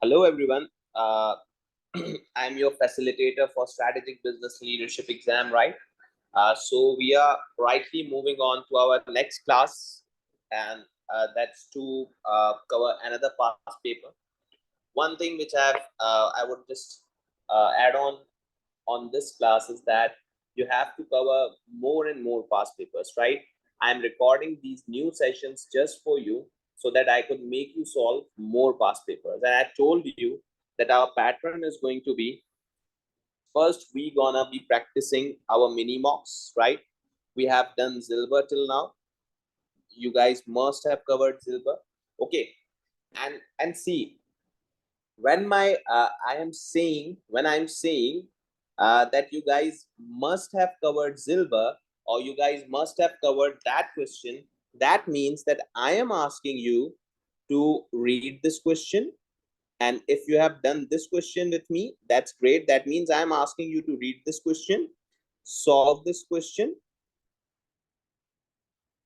Hello, everyone. I'm your facilitator for Strategic Business Leadership exam, right? So we are rightly moving on to our next class, and that's to cover another past paper. One thing which I would just add on this class is that you have to cover more and more past papers, right? I'm recording these new sessions just for you so that I could make you solve more past papers. And I told you that our pattern is going to be first, we gonna be practicing our mini mocks, right? We have done Zilber till now. You guys must have covered Zilber. Okay. And see, when I'm saying that you guys must have covered Zilber, or you guys must have covered that question, that means that I am asking you to read this question. And if you have done this question with me, that's great. That means I'm asking you to read this question, solve this question,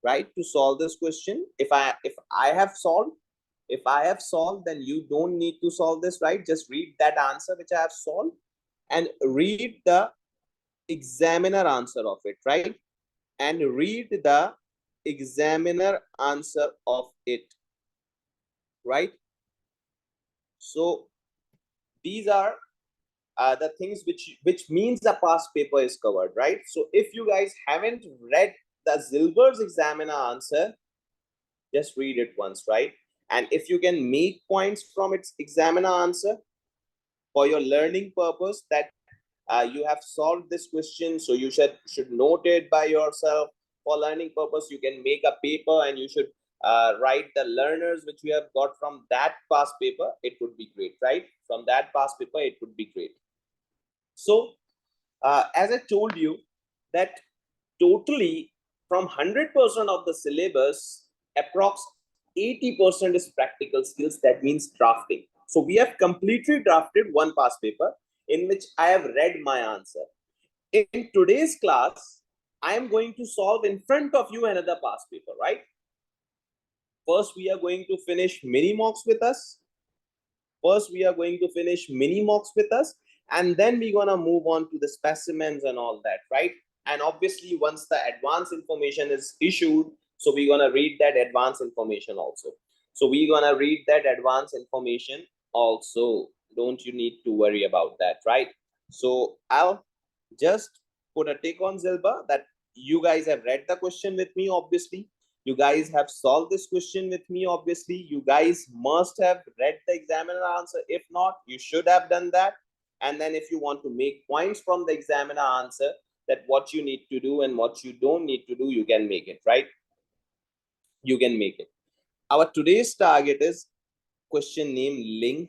right? To solve this question. If I have solved, then you don't need to solve this, right? Just read that answer which I have solved and read the examiner answer of it, right? And read the examiner answer of it, right? So these are the things which means the past paper is covered, right? So if you guys haven't read the Zilber's examiner answer, just read it once, right? And if you can make points from its examiner answer for your learning purpose, that you have solved this question, so you should note it by yourself. For learning purpose, you can make a paper and you should write the learners which you have got from that past paper. It would be great, right? From that past paper, it would be great. So as I told you that totally from 100% of the syllabus, approx 80% is practical skills. That means drafting. So we have completely drafted one past paper in which I have read my answer. In today's class, I am going to solve in front of you another past paper, right? First, we are going to finish mini mocks with us. And then we're gonna move on to the specimens and all that, right? And obviously, once the advanced information is issued, so we're gonna read that advanced information also. Don't you need to worry about that, right? So I'll just put a tick on Zilber that you guys have read the question with me, obviously. You guys have solved this question with me, obviously. You guys must have read the examiner answer. If not, you should have done that. And then if you want to make points from the examiner answer, that what you need to do and what you don't need to do, you can make it, right? You can make it. Our today's target is question name Ling,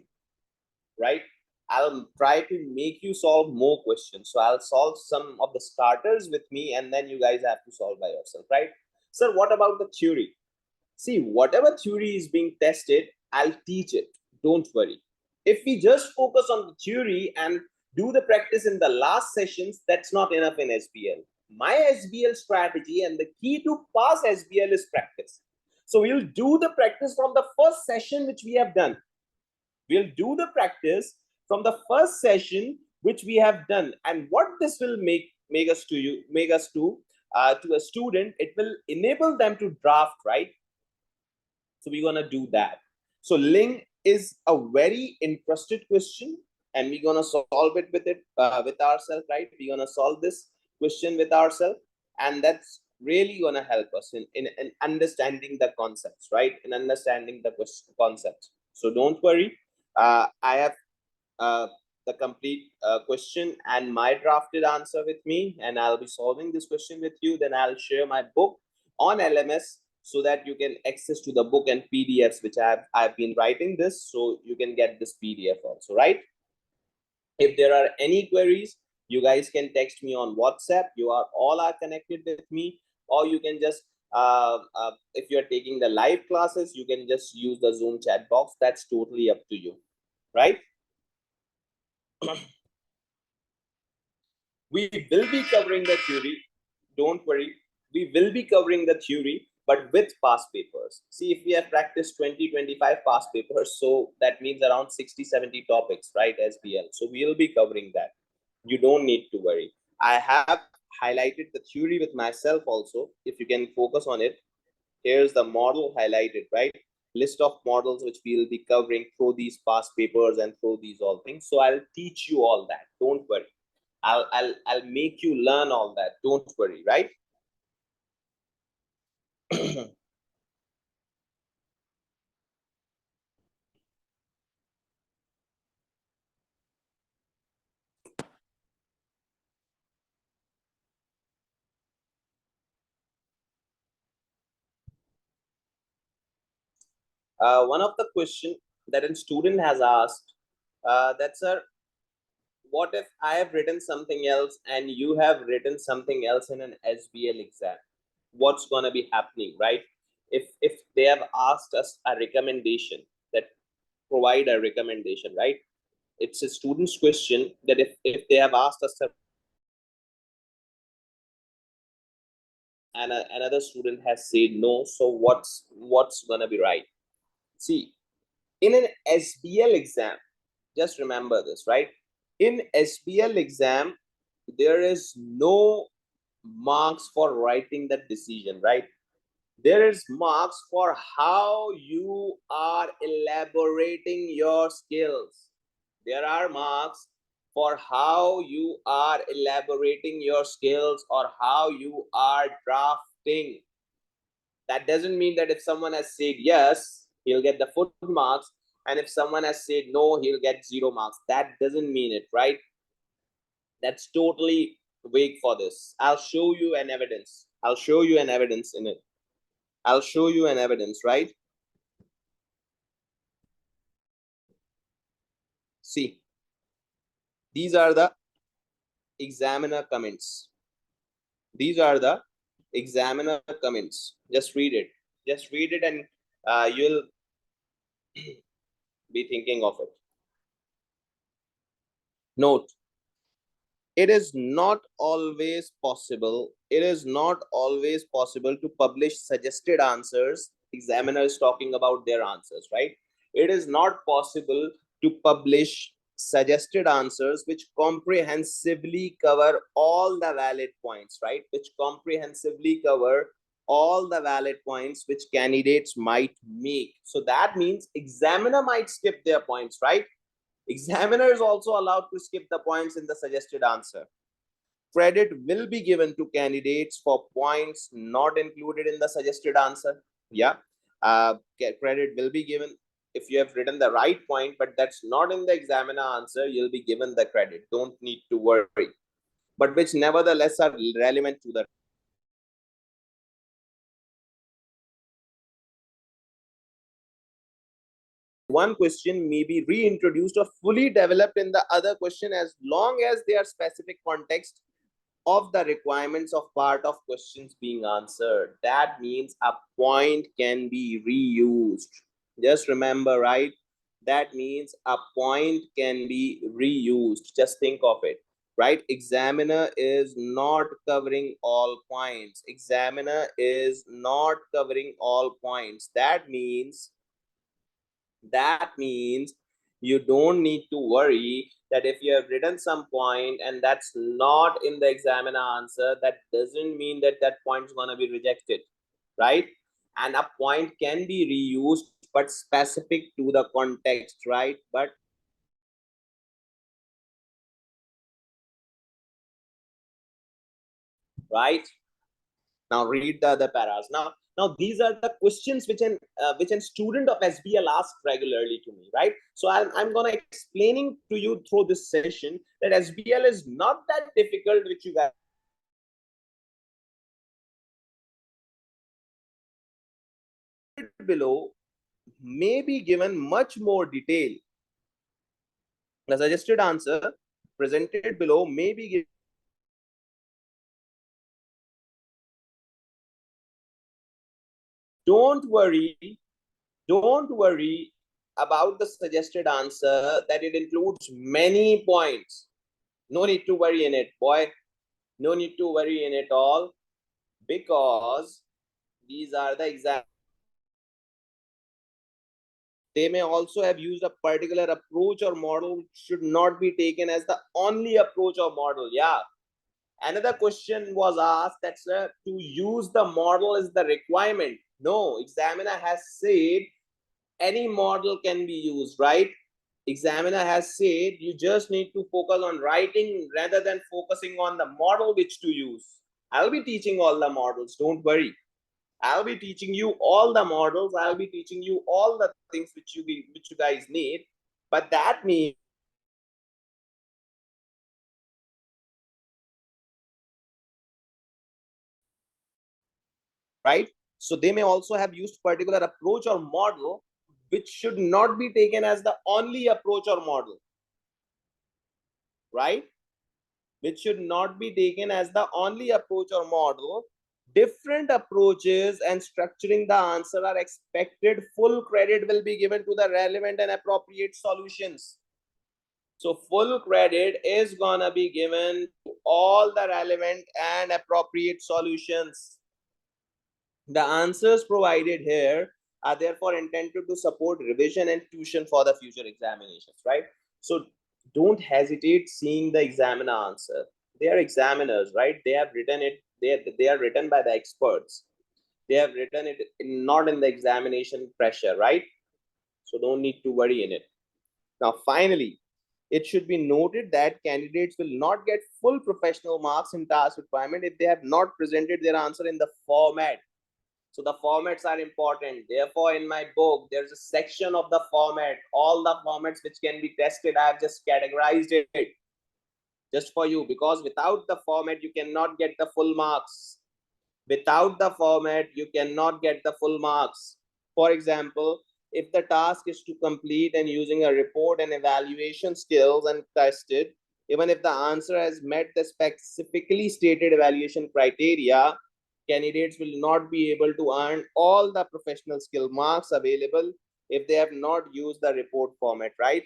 right? I'll try to make you solve more questions. So I'll solve some of the starters with me, and then you guys have to solve by yourself, right? Sir, what about the theory? See, whatever theory is being tested, I'll teach it. Don't worry. If we just focus on the theory and do the practice in the last sessions, that's not enough in SBL. My SBL strategy and the key to pass SBL is practice. So we'll do the practice from the first session which we have done. We'll do the practice from the first session which we have done. And what this will make us to a student, it will enable them to draft, right? So we're gonna do that. So Ling is a very interested question, and we're gonna solve it with ourselves, right? We're gonna solve this question with ourselves, and that's really gonna help us in understanding the concepts, right? In understanding the concepts. So don't worry. I have the complete question and my drafted answer with me, and I'll be solving this question with you. Then I'll share my book on LMS so that you can access to the book and PDFs which I've been writing this, so you can get this PDF also, right? If there are any queries, you guys can text me on WhatsApp. You are all connected with me, or you can just if you're taking the live classes, you can just use the Zoom chat box. That's totally up to you, right? We will be covering the theory. Don't worry. We will be covering the theory, but with past papers. papers. See, if we have practiced 20-25 past papers, so that means around 60-70 topics, right? SBL. So we'll be covering that. You don't need to worry. I have highlighted the theory with myself also. If you can focus on it, here's the model highlighted, right? List of models which we'll be covering through these past papers and through these all things. So I'll teach you all that. Don't worry. I'll make you learn all that. Don't worry, right? One of the question that a student has asked, that's a what if I have written something else and you have written something else in an SBL exam? What's gonna be happening, right? If they have asked us a recommendation, that provide a recommendation, right? It's a student's question that if they have asked us and another student has said no, so what's gonna be right? See, in an SBL exam, just remember this, right? In SBL exam, there is no marks for writing that decision, right? There is marks for how you are elaborating your skills. There are marks for how you are elaborating your skills or how you are drafting. That doesn't mean that if someone has said yes, he'll get the full marks, and if someone has said no, he'll get 0 marks. That doesn't mean it, right? That's totally vague for this. I'll show you an evidence. I'll show you an evidence in it. I'll show you an evidence, right? See, these are the examiner comments. These are the examiner comments. Just read it. Just read it and you'll be thinking of it. Note, it is not always possible. It is not always possible to publish suggested answers. Examiner is talking about their answers, right? It is not possible to publish suggested answers which comprehensively cover all the valid points, right? Which comprehensively cover all the valid points which candidates might make. So that means examiner might skip their points, right? Examiner is also allowed to skip the points in the suggested answer. Credit will be given to candidates for points not included in the suggested answer. Yeah, credit will be given if you have written the right point, but that's not in the examiner answer. You'll be given the credit. Don't need to worry. But which nevertheless are relevant to the one question may be reintroduced or fully developed in the other question as long as they are specific context of the requirements of part of questions being answered. That means a point can be reused. Just remember, right? That means a point can be reused. Just think of it, right? Examiner is not covering all points. Examiner is not covering all points. That means you don't need to worry that if you have written some point and that's not in the examiner answer, that doesn't mean that that point is going to be rejected, right? And a point can be reused but specific to the context, right? But right now read the other paras. Now these are the questions which a student of SBL asks regularly to me, right? So I'm gonna explaining to you through this session that SBL is not that difficult, which you guys below may be given much more detail. The suggested answer presented below may be given. Don't worry, don't worry about the suggested answer that it includes many points. No need to worry in it, boy. No need to worry in it all, because these are the exam They may also have used a particular approach or model, which should not be taken as the only approach or model. Yeah. Another question was asked that, sir, to use the model is the requirement. No, examiner has said any model can be used, right? Examiner has said you just need to focus on writing rather than focusing on the model which to use. I'll be teaching all the models, don't worry. I'll be teaching you all the models. I'll be teaching you all the things which you guys need. But that means right? So they may also have used particular approach or model which should not be taken as the only approach or model, right? Which should not be taken as the only approach or model. Different approaches and structuring the answer are expected. Full credit will be given to the relevant and appropriate solutions. So full credit is gonna be given to all the relevant and appropriate solutions. The answers provided here are therefore intended to support revision and tuition for the future examinations, right? So don't hesitate seeing the examiner answer. They are examiners, right? They have written it, they are written by the experts. They have written it not in the examination pressure, right? So don't need to worry in it. Now, finally, it should be noted that candidates will not get full professional marks in task requirement if they have not presented their answer in the format. So the formats are important. Therefore, in my book, there's a section of the format, all the formats which can be tested. I have just categorized it just for you, because without the format, you cannot get the full marks. Without the format, you cannot get the full marks. For example, if the task is to complete and using a report and evaluation skills and tested, even if the answer has met the specifically stated evaluation criteria, candidates will not be able to earn all the professional skill marks available if they have not used the report format, right?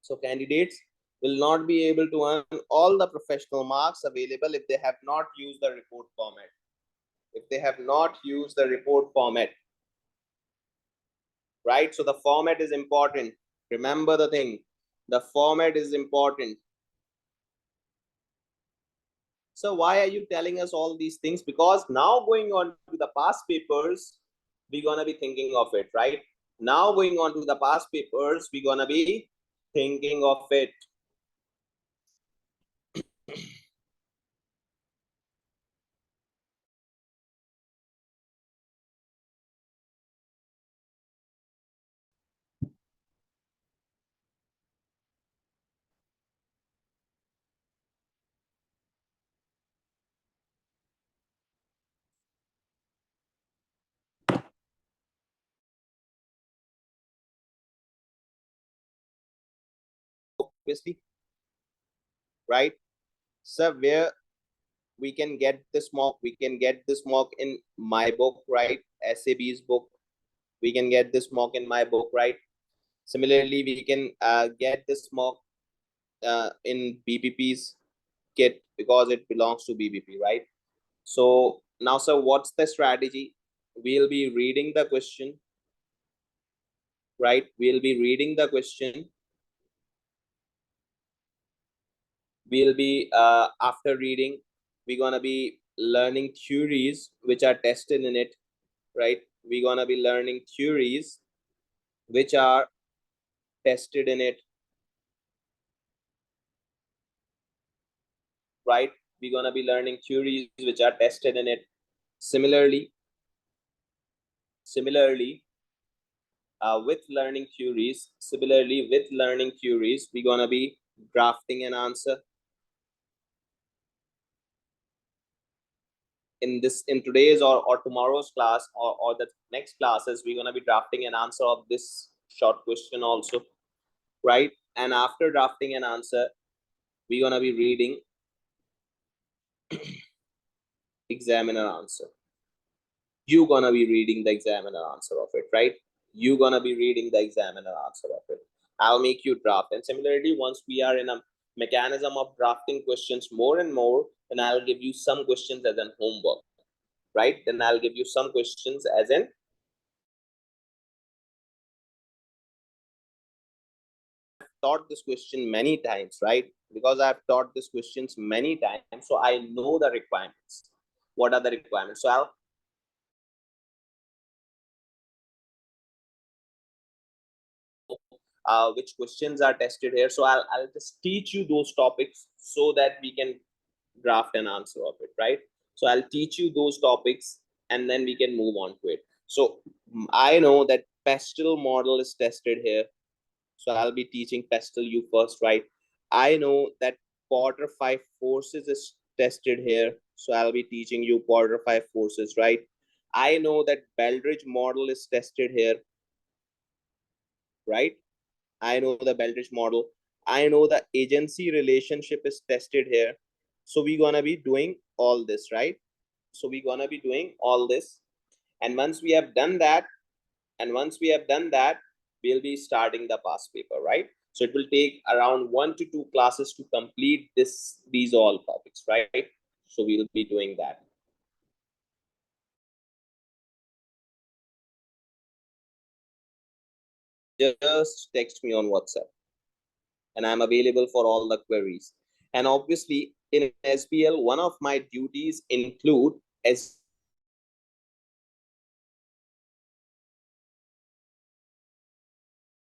So candidates will not be able to earn all the professional marks available if they have not used the report format. If they have not used the report format, right? So the format is important. Remember the thing, the format is important. So why are you telling us all these things? Because now going on to the past papers, we're gonna be thinking of it, right? Now going on to the past papers, we're gonna be thinking of it. Obviously, right? So where we can get this mock, we can get this mock in my book, right? SAB's book. We can get this mock in my book, right? Similarly, we can get this mock in BPP's kit because it belongs to BPP, right? So now, sir, what's the strategy? We'll be reading the question, right? We'll be reading the question. We'll be, after reading, we're gonna be learning theories which are tested in it, right? We're gonna be learning theories which are tested in it, right? We're gonna be learning theories which are tested in it. Similarly, similarly, with learning theories, we're gonna be drafting an answer. In today's or tomorrow's class or the next classes, we're gonna be drafting an answer of this short question also, right? And after drafting an answer, we're gonna be reading examiner answer. You're gonna be reading the examiner answer of it, right? You're gonna be reading the examiner answer of it. I'll make you draft. And similarly, once we are in a mechanism of drafting questions more and more, then I'll give you some questions as an homework, right? Then I'll give you some questions as an taught this question many times, right? Because I've taught this questions many times, so I know the requirements. What are the requirements? So I'll which questions are tested here. So I'll just teach you those topics so that we can draft an answer of it, right? So I'll teach you those topics and then we can move on to it. So I know that pestle model is tested here. So I'll be teaching pestle you first, right? I know that Porter 5 forces is tested here. So I'll be teaching you Porter 5 forces, right? I know that Beldridge model is tested here, right? I know the Beldridge model. I know the agency relationship is tested here. So we're gonna be doing all this, right? So we're gonna be doing all this. And once we have done that, we'll be starting the past paper, right? So it will take around 1 to 2 classes to complete these all topics, right? So we'll be doing that. Just text me on WhatsApp and I'm available for all the queries. And obviously in SBL, one of my duties include as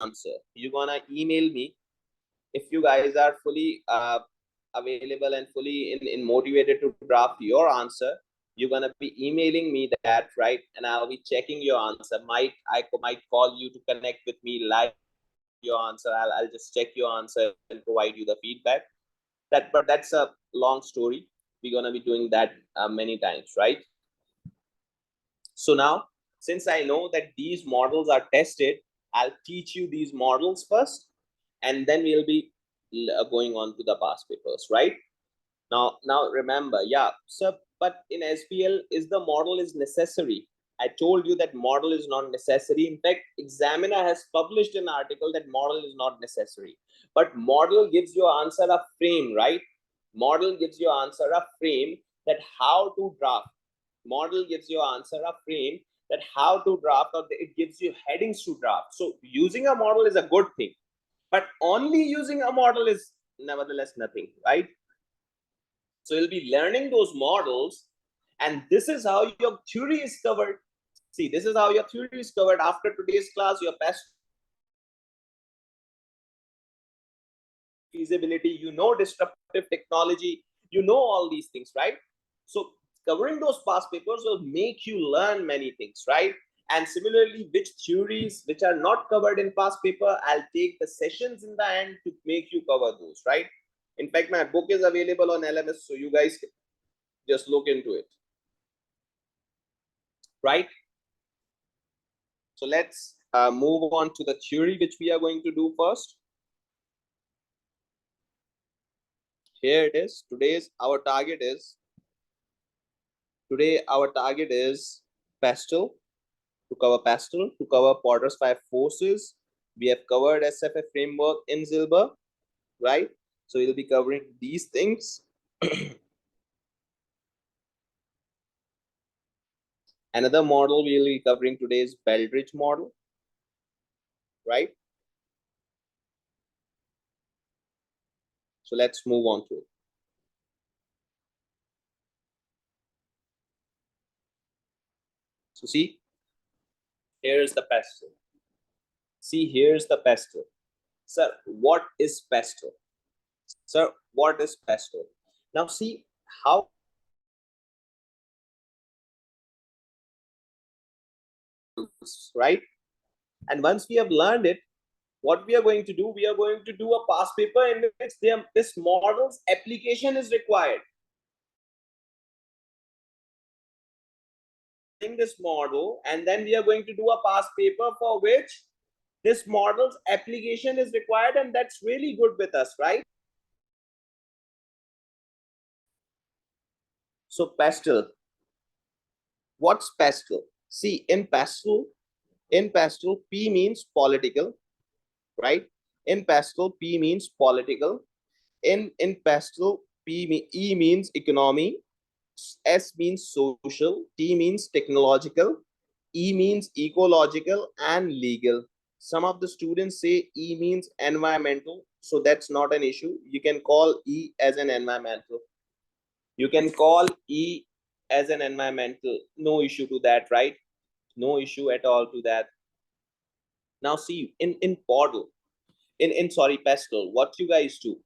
answer. You're gonna email me if you guys are fully available and fully in motivated to draft your answer. You're gonna be emailing me that, right? And I'll be checking your answer. I might call you to connect with me live. Your answer, I'll just check your answer and provide you the feedback. But that's a long story. We're gonna be doing that many times, right? So now, since I know that these models are tested, I'll teach you these models first, and then we'll be going on to the past papers, right? Now remember, yeah. So, but in SBL, is the model is necessary? I told you that model is not necessary. In fact, examiner has published an article that model is not necessary. But model gives your answer a frame, right? Model gives your answer a frame that how to draft. Model gives your answer a frame that how to draft, or it gives you headings to draft. So using a model is a good thing, but only using a model is nevertheless nothing, right? So you'll be learning those models, and this is how your theory is covered. See, this is how your theory is covered. After today's class, your past feasibility, you know, disruptive technology, you know all these things, right? So covering those past papers will make you learn many things, right? And similarly, which theories which are not covered in past paper, I'll take the sessions in the end to make you cover those, right? In fact, my book is available on LMS, so you guys just look into it, right? So let's move on to the theory which we are going to do first. Here it is. Today our target is pastel, to cover pastel, to cover Porter's 5 forces. We have covered SFA framework in Zilber, right? So we'll be covering these things. Another model we'll be covering today is Beldridge model, right? So let's move on to it. So see, here's the pastel. See, here's the pastel. Sir, what is pastel? Sir, what is pastel? Now see how, right? And once we have learned it, what we are going to do, we are going to do a past paper in which this model's application is required. In this model, and then we are going to do a past paper for which this model's application is required, and that's really good with us, right? So pastel, what's pastel? See, in pastel, P means political, right? In pastel, P means political. In pastel, E means economy, S means social, T means technological, E means ecological and legal. Some of the students say E means environmental, so that's not an issue. You can call E as an environmental. You can call E as an environmental. No issue to that, right? No issue at all to that. Now see, in Podle, in sorry, Pastel, what you guys do?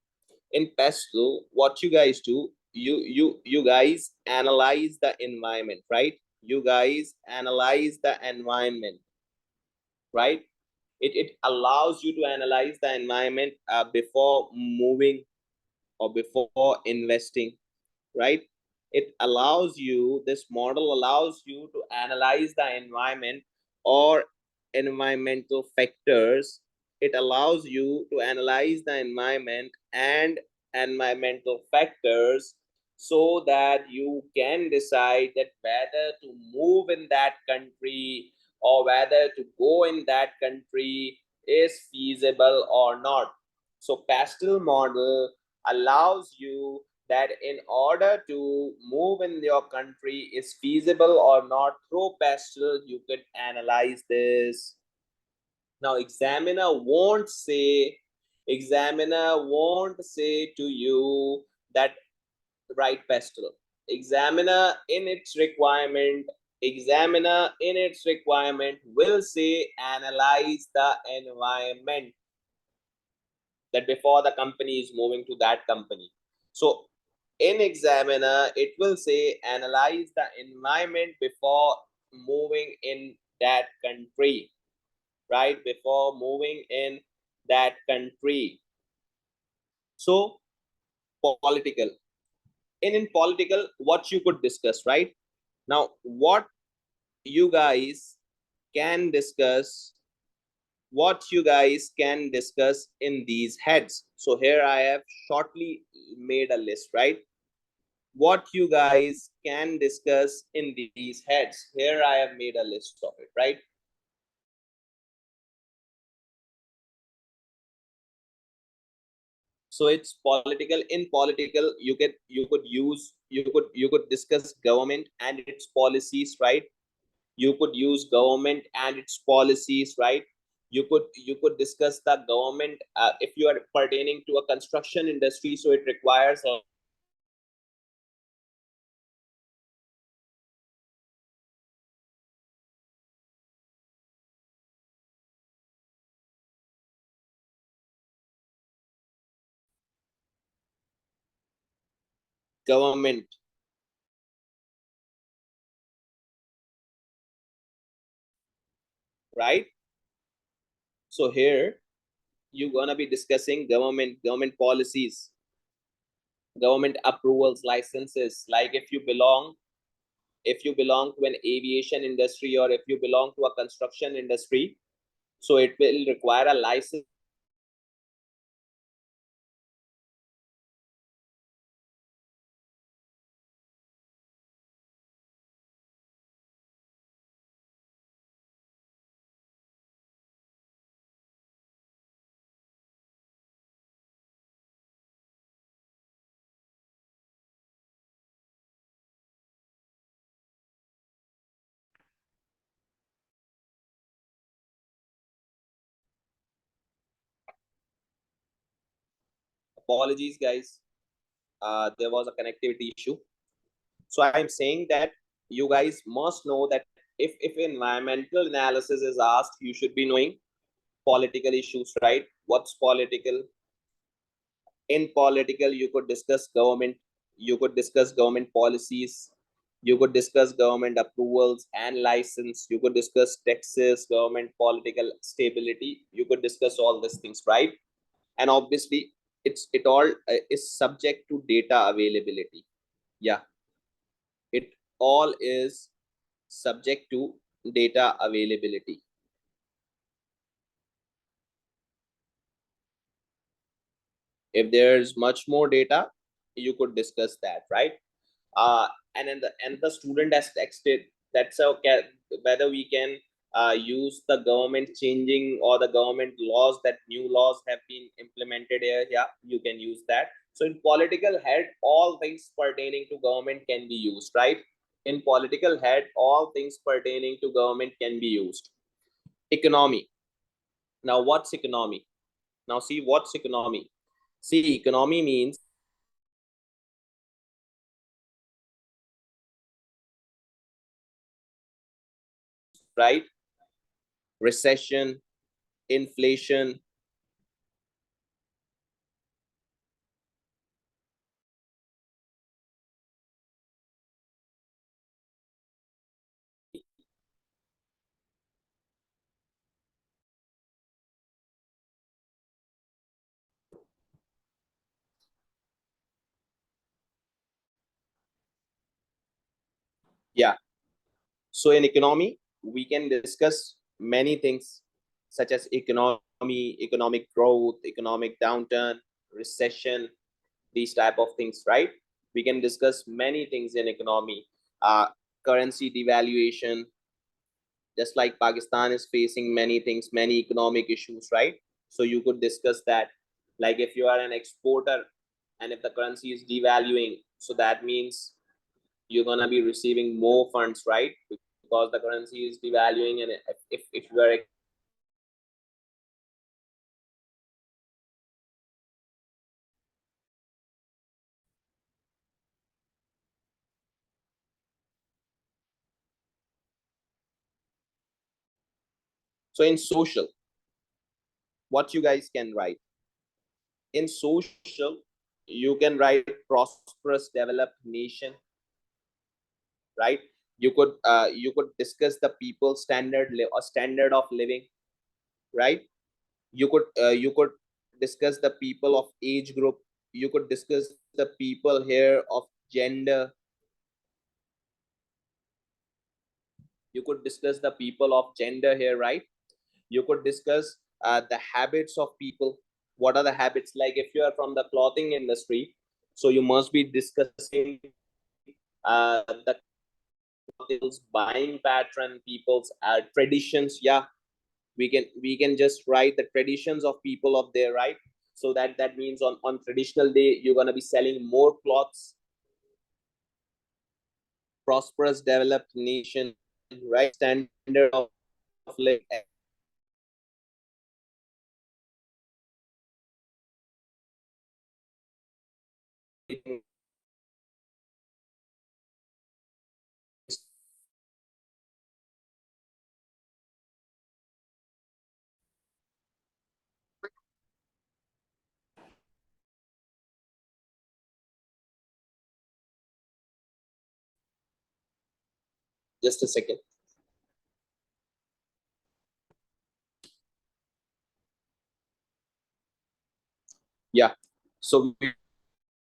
In Pastel, what you guys do? You guys analyze the environment, right? You guys analyze the environment, right? It allows you to analyze the environment before moving or before investing, right? It allows you, this model allows you to analyze the environment or environmental factors. It allows you to analyze the environment and environmental factors so that you can decide that whether to move in that country or whether to go in that country is feasible or not. So pastel model allows you that in order to move in your country is feasible or not. Through pastel you could analyze this. Now examiner won't say to you that write pastel. Examiner in its requirement will say analyze the environment, that before the company is moving to that company. So in examiner, it will say analyze the environment before moving in that country, right? Before moving in that country. So political. In political, what you could discuss, right? Now, what you guys can discuss in these heads. So here I have shortly made a list, right? What you guys can discuss in these heads. Here I have made a list of it, right? So it's political. In political, you could discuss government and its policies, right? You could use government and its policies, right? You could discuss the government if you are pertaining to a construction industry, so it requires a government, right? So here you're gonna be discussing government policies, government approvals, licenses. Like if you belong to an aviation industry or if you belong to a construction industry, so it will require a license. Apologies guys, there was a connectivity issue. So I'm saying that you guys must know that if environmental analysis is asked, you should be knowing political issues, right? What's political? In political, you could discuss government, you could discuss government policies, you could discuss government approvals and license, you could discuss taxes, government political stability, you could discuss all these things, right? And obviously it all is subject to data availability. Yeah, it all is subject to data availability. If there's much more data, you could discuss that, right? uh, and the student has texted that's okay, whether we can use the government changing or the government laws, that new laws have been implemented here. Yeah, you can use that. So in political head, all things pertaining to government can be used, right? In political head, all things pertaining to government can be used. Economy. Now, what's economy? Now, see, what's economy? See, economy means, right? Recession, inflation. Yeah. So in economy, we can discuss many things such as economy, economic growth, economic downturn, recession, these type of things, right? We can discuss many things in economy. uh, Currency devaluation, just like Pakistan is facing many things, many economic issues, right? So you could discuss that. Like if you are an exporter and if the currency is devaluing, so that means you're gonna be receiving more funds, right? Because the currency is devaluing, and if you are, so in social, what you guys can write in social, you can write prosperous developed nation, right? You could discuss the people or standard of living, right? You could discuss the people of age group. You could discuss the people here of gender. You could discuss the people of gender here, right? You could discuss the habits of people. What are the habits? Like if you are from the clothing industry, so you must be discussing the people's buying pattern, people's traditions. Yeah, we can just write the traditions of people of there, right? So that means on traditional day you're going to be selling more cloths. Prosperous developed nation, right? Standard of living, everything. Just a second. Yeah, so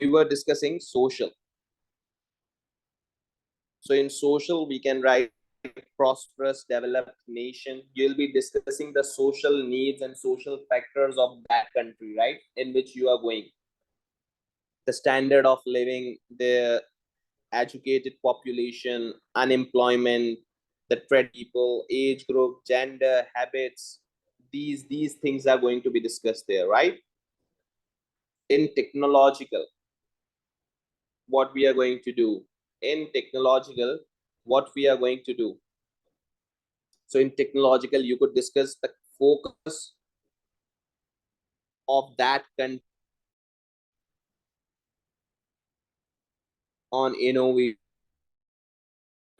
we were discussing social. So in social we can write prosperous developed nation. You'll be discussing the social needs and social factors of that country, right, in which you are going. The standard of living, the educated population, unemployment, the trade people, age group, gender, habits. These things are going to be discussed there, right? In technological, what we are going to do. In technological, what we are going to do. So in technological, you could discuss the focus of that country on innovation,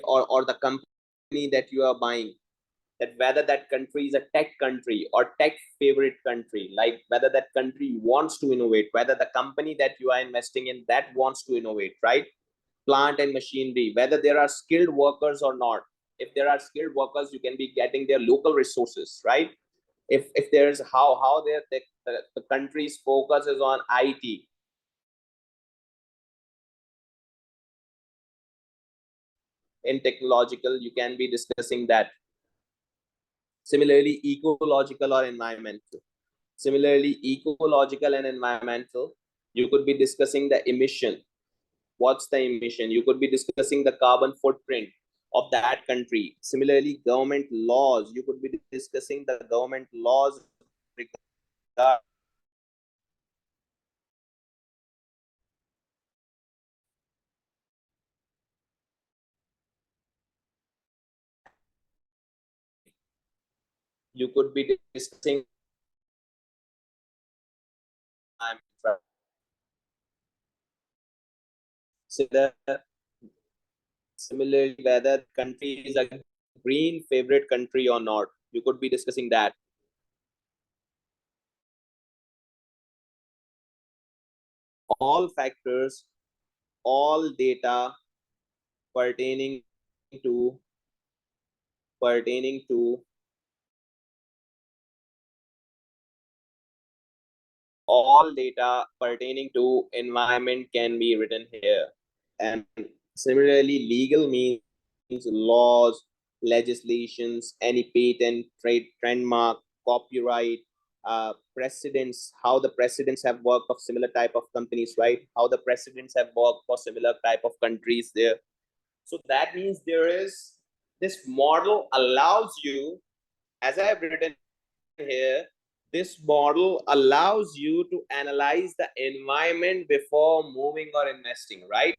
or the company that you are buying, that whether that country is a tech country or tech favorite country, like whether that country wants to innovate, whether the company that you are investing in that wants to innovate, right? Plant and machinery, whether there are skilled workers or not. If there are skilled workers, you can be getting their local resources, right? If there's how the country's focus is on IT. In technological, you can be discussing that. Similarly, ecological or environmental. Similarly, ecological and environmental, you could be discussing the emission. What's the emission? You could be discussing the carbon footprint of that country. Similarly, government laws, you could be discussing the government laws regard. You could be discussing Similarly, whether the country is a green favorite country or not. You could be discussing that. All factors, all data pertaining to pertaining to all data pertaining to environment can be written here. And similarly, legal means laws, legislations, any patent, trade, trademark, copyright, precedents, how the precedents have worked of similar type of companies, right? How the precedents have worked for similar type of countries there. So that means there is this model allows you, as I have written here, this model allows you to analyze the environment before moving or investing, right?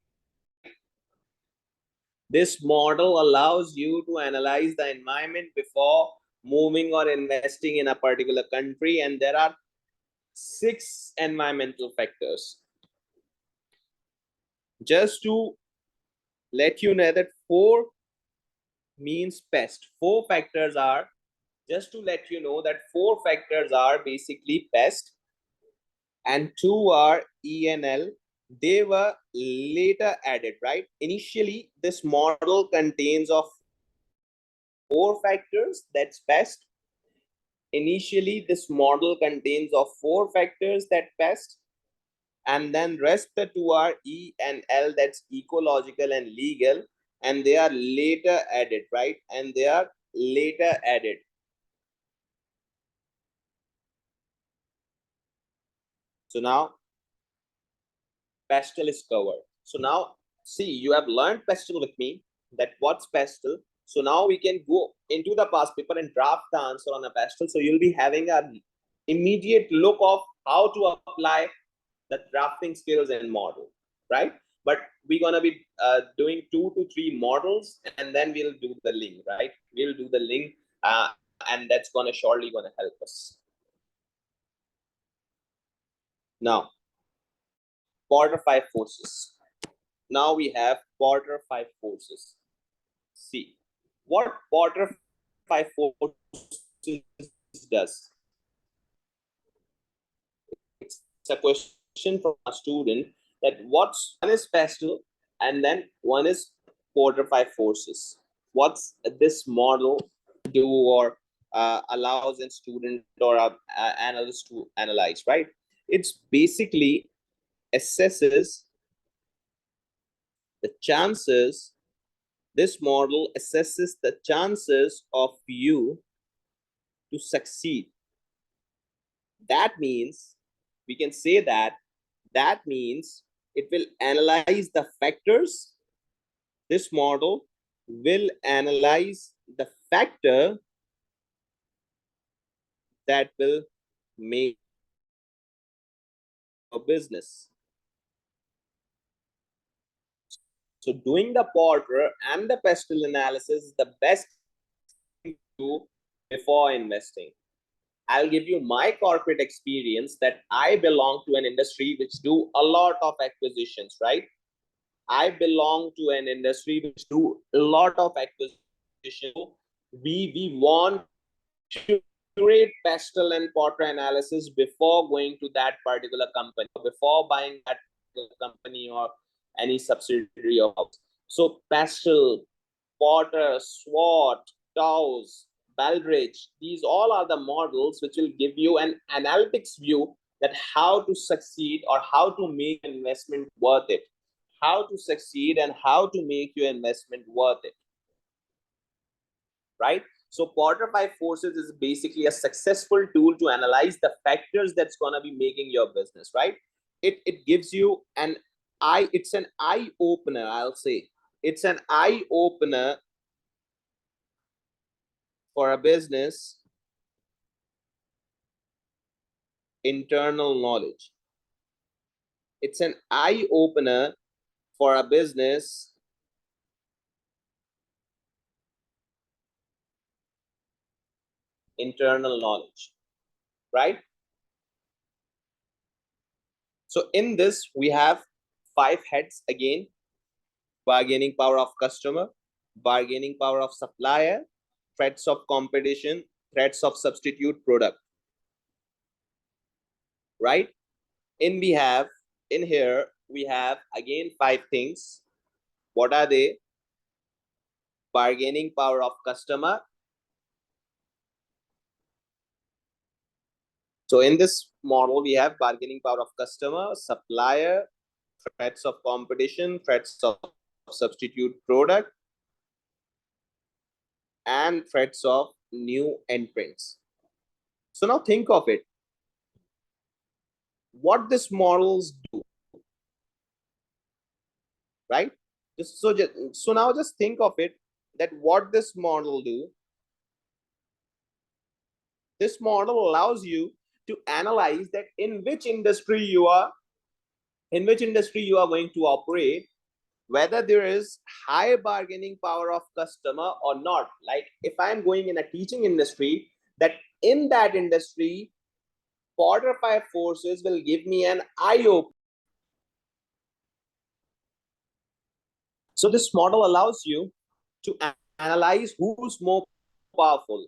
This model allows you to analyze the environment before moving or investing in a particular country, and there are 6 environmental factors. Just to let you know that 4 means pest. 4 factors are, just to let you know that 4 factors are basically pest, and 2 are ENL. They were later added, right? Initially, this model contains of 4 factors, that's pest. Initially, this model contains of 4 factors, that pest, and then rest the 2 are E and L, that's ecological and legal, and they are later added, right? And they are later added. So now pastel is covered. So now see, you have learned pastel with me, that what's pastel. So now we can go into the past paper and draft the answer on a pastel. So you'll be having an immediate look of how to apply the drafting skills and model, right? But we're gonna be doing 2 to 3 models, and then we'll do the link, right? We'll do the link, and that's gonna surely gonna help us. Now, Porter 5 forces. Now we have Porter 5 forces. See what Porter 5 forces does. It's a question from a student that what's one is pastel and then one is Porter 5 forces. What's this model do or allows a student or a analyst to analyze, right? It's basically assesses the chances. This model assesses the chances of you to succeed. That means we can say that means it will analyze the factors. This model will analyze the factor that will make a business. So doing the Porter and the pestle analysis is the best thing to do before investing. I'll give you my corporate experience that I belong to an industry which do a lot of acquisitions, right? I belong to an industry which do a lot of acquisition. We want to create pastel and Porter analysis before going to that particular company, before buying that company or any subsidiary of ours. So pastel, Porter, SWOT, TOWS, Baldrige, these all are the models which will give you an analytics view that how to succeed or how to make investment worth it. How to succeed and how to make your investment worth it, right? So Porter 5 forces is basically a successful tool to analyze the factors that's going to be making your business, right? It gives you an it's an eye opener, I'll say. It's an eye opener for a business internal knowledge. It's an eye opener for a business internal knowledge, right? So in this, we have 5 heads again: bargaining power of customer, bargaining power of supplier, threats of competition, threats of substitute product, right? In here, we have again 5 things. What are they? Bargaining power of customer. So in this model, we have bargaining power of customer, supplier, threats of competition, threats of substitute product, and threats of new entrants. So now think of it. What these models do, right? So now just think of it, that what this model do. This model allows you to analyze that in which industry you are going to operate, whether there is high bargaining power of customer or not. Like if I'm going in a teaching industry, that in that industry, 4 or 5 forces will give me an eye open. So this model allows you to analyze who's more powerful,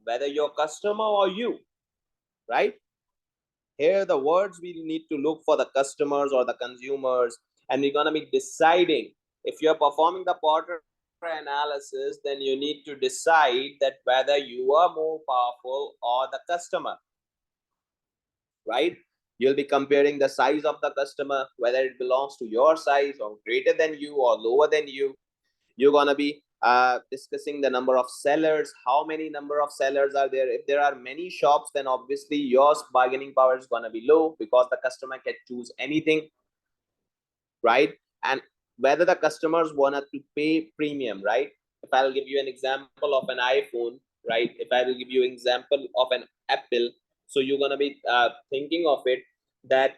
whether your customer or you, right? Here the words we need to look for the customers or the consumers, and we're going to be deciding if you're performing the Porter analysis, then you need to decide that whether you are more powerful or the customer, right? You'll be comparing the size of the customer, whether it belongs to your size or greater than you or lower than you. You're going to be discussing the number of sellers, how many number of sellers are there. If there are many shops, then obviously your bargaining power is going to be low because the customer can choose anything, right? And whether the customers want to pay premium, right? If I'll give you an example of an iPhone, right? If I will give you an example of an Apple, so you're going to be thinking of it that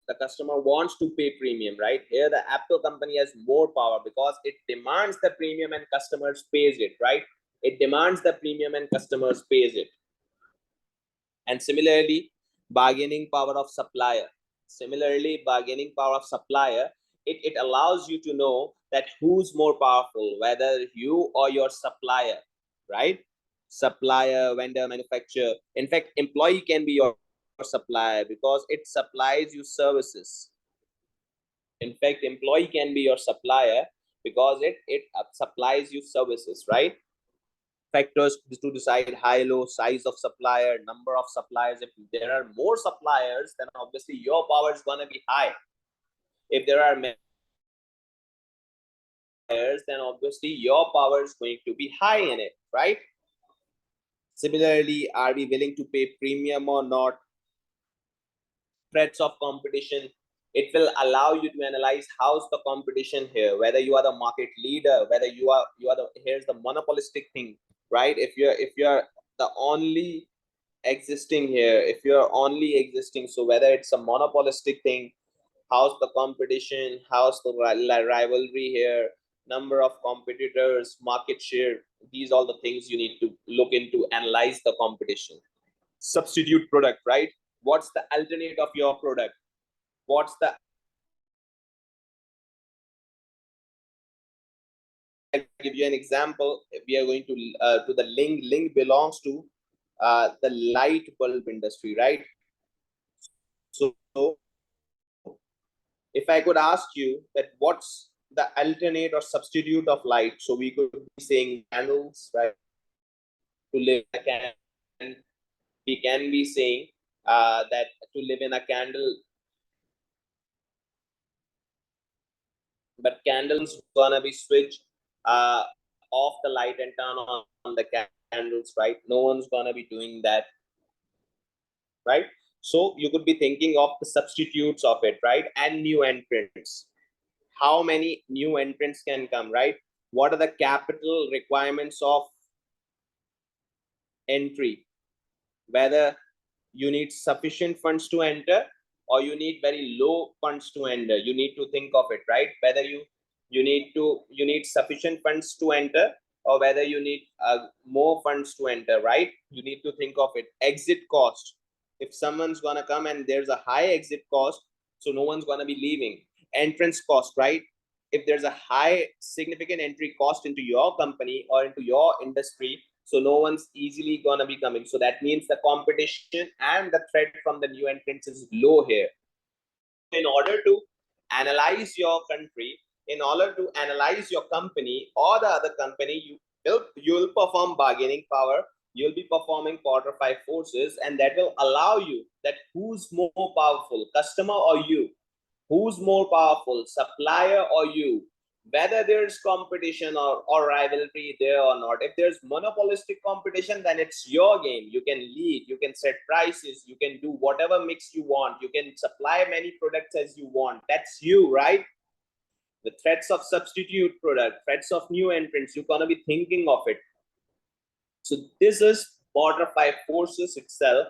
the customer wants to pay premium, right? Here the Apple company has more power because it demands the premium and customers pays it, right? It demands the premium and customers pays it. And similarly, bargaining power of supplier. It allows you to know that who's more powerful, whether you or your supplier, right? Supplier, vendor, manufacturer. In fact, employee can be your supplier because it supplies you services. In fact, employee can be your supplier because it supplies you services, right? Factors to decide high, low, size of supplier, number of suppliers. If there are more suppliers, then obviously your power is going to be high. If there are many suppliers, then obviously your power is going to be high in it, right? Similarly, are we willing to pay premium or not? Threats of competition. It will allow you to analyze how's the competition here, whether you are the market leader, whether you are the, here's the monopolistic thing, right? If you're the only existing here, if you're only existing, so whether it's a monopolistic thing, how's the competition, how's the rivalry here, number of competitors, market share. These are the things you need to look into, analyze the competition. Substitute product, right? What's the alternate of your product? What's the, I'll give you an example. We are going to the Ling belongs to the light bulb industry, right? So if I could ask you that what's the alternate or substitute of light, so we could be saying candles, right? To live in a candle, we can be saying that to live in a candle, but candles gonna be switched off the light and turn on the candles, right? No one's gonna be doing that, right? So you could be thinking of the substitutes of it, right? And new entrants. How many new entrants can come, right? What are the capital requirements of entry? Whether you need sufficient funds to enter or you need very low funds to enter. You need to think of it, right? Whether you need sufficient funds to enter or whether you need more funds to enter, right? You need to think of it. Exit cost. If someone's gonna come and there's a high exit cost, so no one's gonna be leaving. Entrance cost, right? If there's a high significant entry cost into your company or into your industry, so no one's easily gonna be coming. So that means the competition and the threat from the new entrants is low here. In order to analyze your country, in order to analyze your company or the other company, you'll perform bargaining power, you'll be performing quarter five forces, and that will allow you that who's more powerful, customer or you, who's more powerful, supplier or you, whether there's competition or rivalry there or not. If there's monopolistic competition, then it's your game. You can lead, you can set prices, you can do whatever mix you want, you can supply many products as you want. That's you, right? The threats of substitute product, threats of new entrants, you're gonna be thinking of it. So this is quarter five forces itself,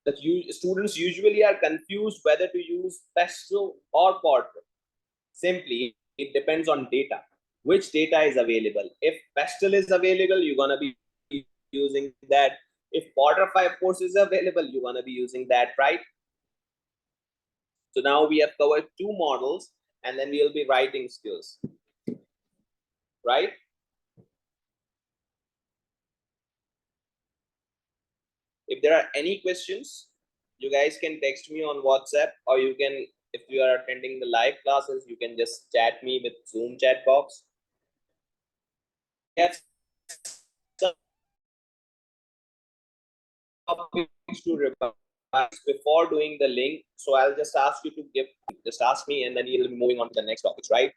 that students usually are confused whether to use pestle or porter. Simply, it depends on data. Which data is available? If pestle is available, you're gonna be using that. If Porter 5 course is available, you're gonna be using that, right? So now we have covered two models, and then we'll be writing skills, right? If there are any questions, you guys can text me on WhatsApp, or you can, if you are attending the live classes, you can just chat me with Zoom chat box. Yes, topics to revise before doing the link. So I'll just ask you to just ask me, and then we'll be moving on to the next topics, right?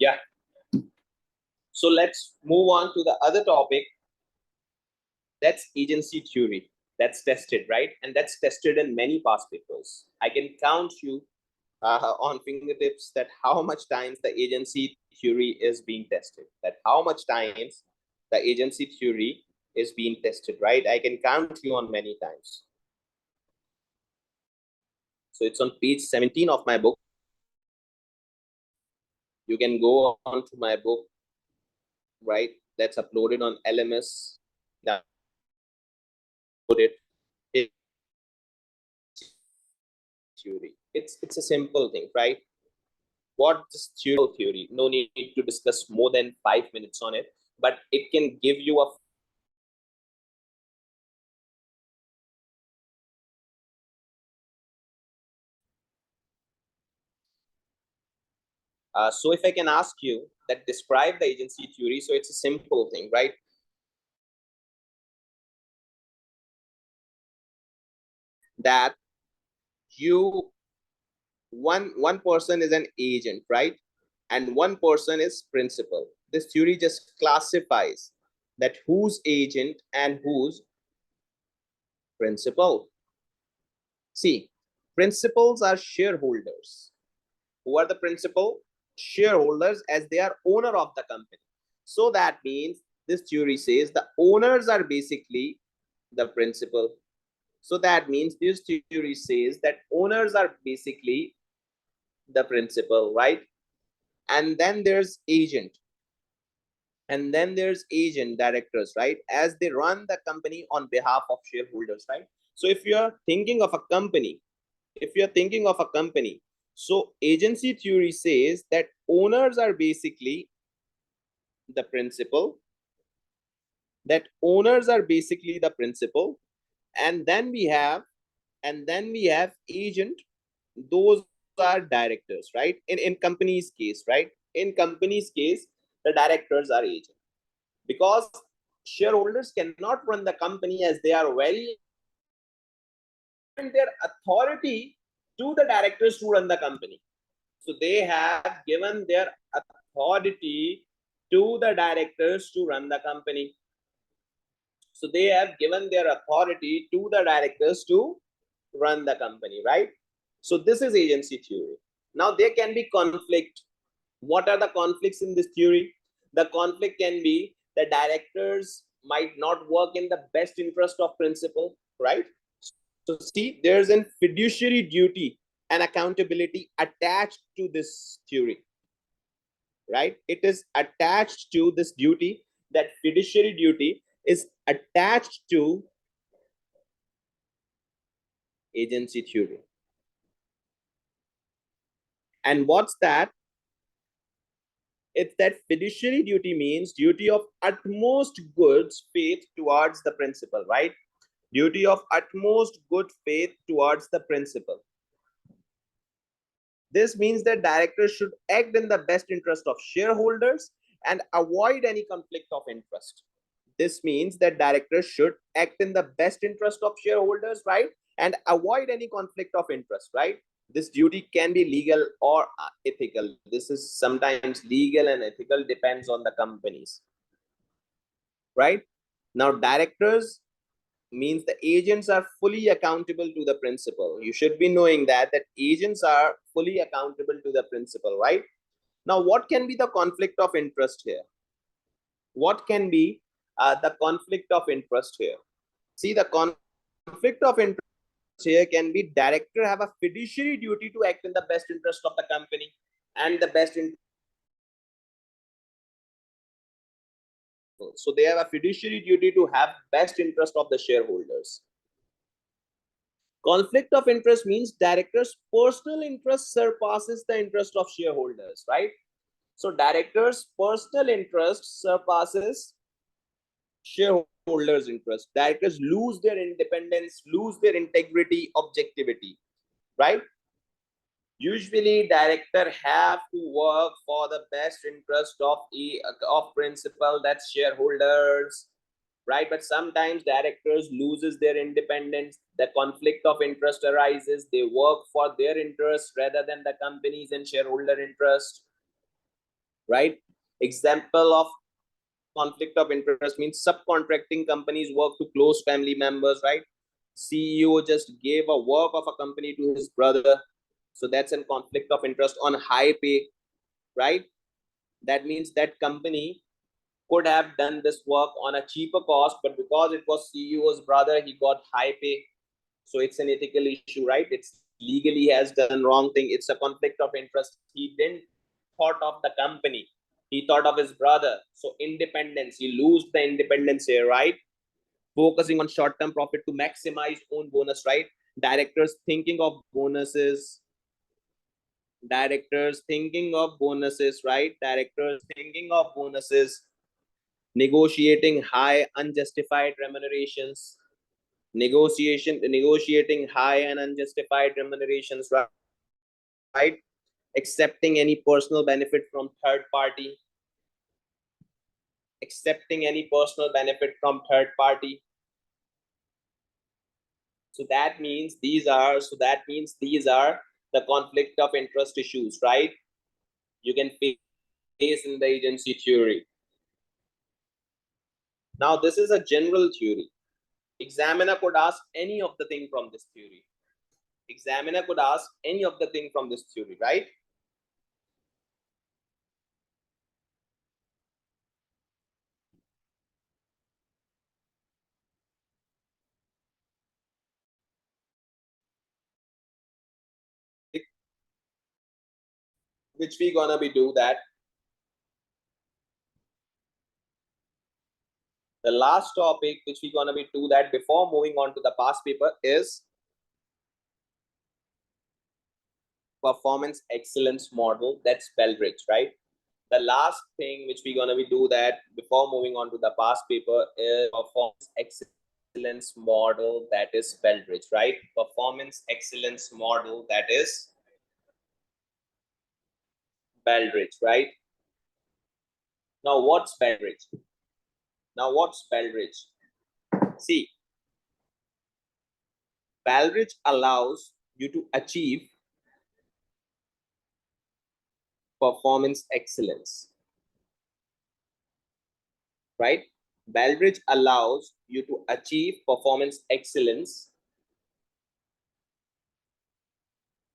Yeah. So let's move on to the other topic. That's agency theory. That's tested, right? And that's tested in many past papers. I can count you on fingertips that how much times the agency theory is being tested. That how much times the agency theory is being tested, right? I can count you on many times. So it's on page 17 of my book. You can go on to my book, right? That's uploaded on LMS. Download it. Theory. It's a simple thing, right? What is theory? No need to discuss more than 5 minutes on it, but it can give you a so if I can ask you that describe the agency theory, so it's a simple thing, right? That you one person is an agent, right? And one person is principal. This theory just classifies that who's agent and who's principal. See, principals are shareholders. Who are the principal? Shareholders, as they are owner of the company. So that means this theory says the owners are basically the principal. So that means this theory says that owners are basically the principal, right? And then there's agent. And then there's agent directors, right? As they run the company on behalf of shareholders, right? So if you're thinking of a company, so agency theory says that owners are basically the principal, and then we have agent. Those are directors, right? In company's case, right? In company's case, the directors are agent, because shareholders cannot run the company as they are very their authority to the directors to run the company. So they have given their authority to the directors to run the company. So they have given their authority to the directors to run the company, right? So this is agency theory. Now there can be conflict. What are the conflicts in this theory? The conflict can be the directors might not work in the best interest of principal, right? So see, there's a fiduciary duty and accountability attached to this theory, right? It is attached to this duty. That fiduciary duty is attached to agency theory. And what's that? It's that fiduciary duty means duty of utmost good faith towards the principal, right? Duty of utmost good faith towards the principal. This means that directors should act in the best interest of shareholders and avoid any conflict of interest. This means that directors should act in the best interest of shareholders, right? And avoid any conflict of interest, right? This duty can be legal or ethical. This is sometimes legal and ethical, depends on the companies, right? Now, directors means the agents are fully accountable to the principal. You should be knowing that agents are fully accountable to the principal, right? Now, what can be the conflict of interest here? What can be the conflict of interest here? See, the conflict of interest here can be director have a fiduciary duty to act in the best interest of the company and the best interest. So they have a fiduciary duty to have best interest of the shareholders. Conflict of interest means directors' personal interest surpasses the interest of shareholders, right? So directors' personal interest surpasses shareholders' interest. Directors lose their independence, lose their integrity, objectivity, right? Usually, director have to work for the best interest of principal, that's shareholders, right? But sometimes directors loses their independence. The conflict of interest arises. They work for their interest rather than the company's and shareholder interest, right? Example of conflict of interest means subcontracting companies work to close family members, right? CEO just gave a work of a company to his brother. So that's a conflict of interest on high pay, right? That means that company could have done this work on a cheaper cost, but because it was CEO's brother, he got high pay. So it's an ethical issue, right? It's legally has done wrong thing. It's a conflict of interest. He didn't thought of the company. He thought of his brother. So independence, you lose the independence here, right? Focusing on short-term profit to maximize own bonus, right? Directors thinking of bonuses. Directors thinking of bonuses, right? Directors thinking of bonuses, negotiating high unjustified remunerations, negotiating high and unjustified remunerations, right? Accepting any personal benefit from third party, accepting any personal benefit from third party. So that means these are the conflict of interest issues, right? You can face in the agency theory. Now, this is a general theory. Examiner could ask any of the thing from this theory. Examiner could ask any of the thing from this theory, right? which we gonna be do that. The last topic which we gonna be do that before moving on to the past paper is performance excellence model. That's Beldridge, right? The last thing which we're gonna be do that before moving on to the past paper is performance excellence model. That is Beldridge, right? Performance excellence model. That is Beldridge, right? Now what's Beldridge? See, Beldridge allows you to achieve performance excellence, right? Beldridge allows you to achieve performance excellence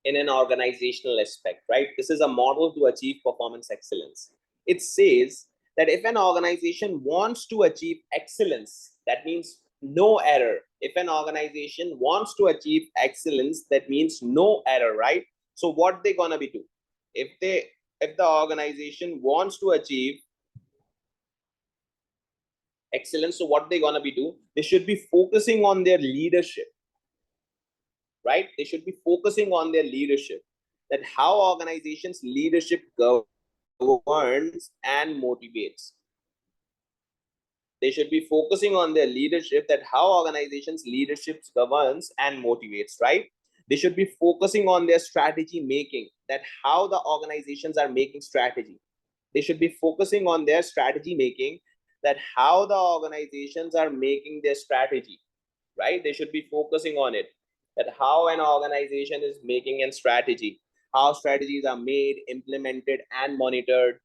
in an organizational aspect, right? This is a model to achieve performance excellence. It says that if an organization wants to achieve excellence, that means no error. If an organization wants to achieve excellence, that means no error, right? So what they gonna be do? If the organization wants to achieve excellence, so what they gonna be do? They should be focusing on their leadership, right? They should be focusing on their leadership, that how organizations leadership governs and motivates. They should be focusing on their leadership, that how organizations leadership governs and motivates, right? They should be focusing on their strategy making, that how the organizations are making strategy. They should be focusing on their strategy making, that how the organizations are making their strategy, right? They should be focusing on it, that how an organization is making a strategy, how strategies are made, implemented, and monitored.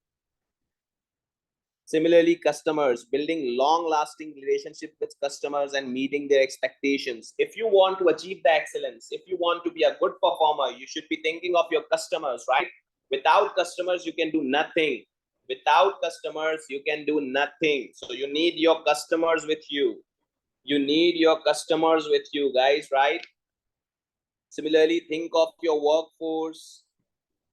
Similarly, customers, building long-lasting relationship with customers and meeting their expectations. If you want to achieve the excellence, if you want to be a good performer, you should be thinking of your customers, right? Without customers, you can do nothing. Without customers, you can do nothing. So you need your customers with you. You need your customers with you, guys, right? Similarly, think of your workforce.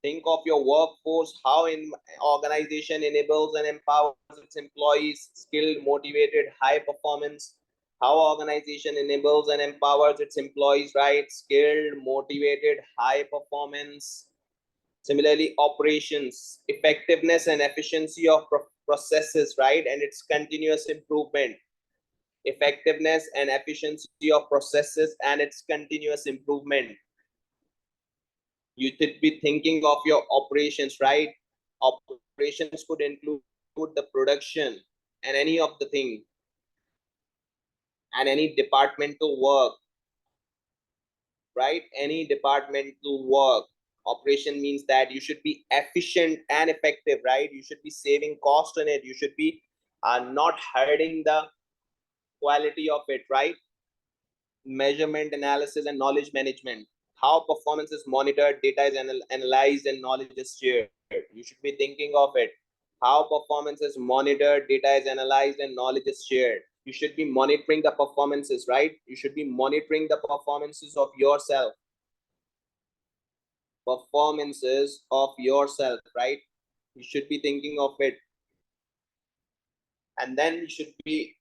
Think of your workforce, how an organization enables and empowers its employees, skilled, motivated, high performance. How organization enables and empowers its employees, right? Skilled, motivated, high performance. Similarly, operations, effectiveness and efficiency of processes, right? And its continuous improvement. Effectiveness and efficiency of processes and its continuous improvement. You should be thinking of your operations, right? Operations could include the production and any of the thing and any departmental work, right? Any departmental work. Operation means that you should be efficient and effective, right? You should be saving cost on it. You should be not hurting the quality of it, right? Measurement, analysis, and knowledge management. How performance is monitored, data is analyzed, and knowledge is shared. You should be thinking of it. How performance is monitored, data is analyzed, and knowledge is shared. You should be monitoring the performances, right? You should be monitoring the performances of yourself. Performances of yourself, right? You should be thinking of it. And then you should be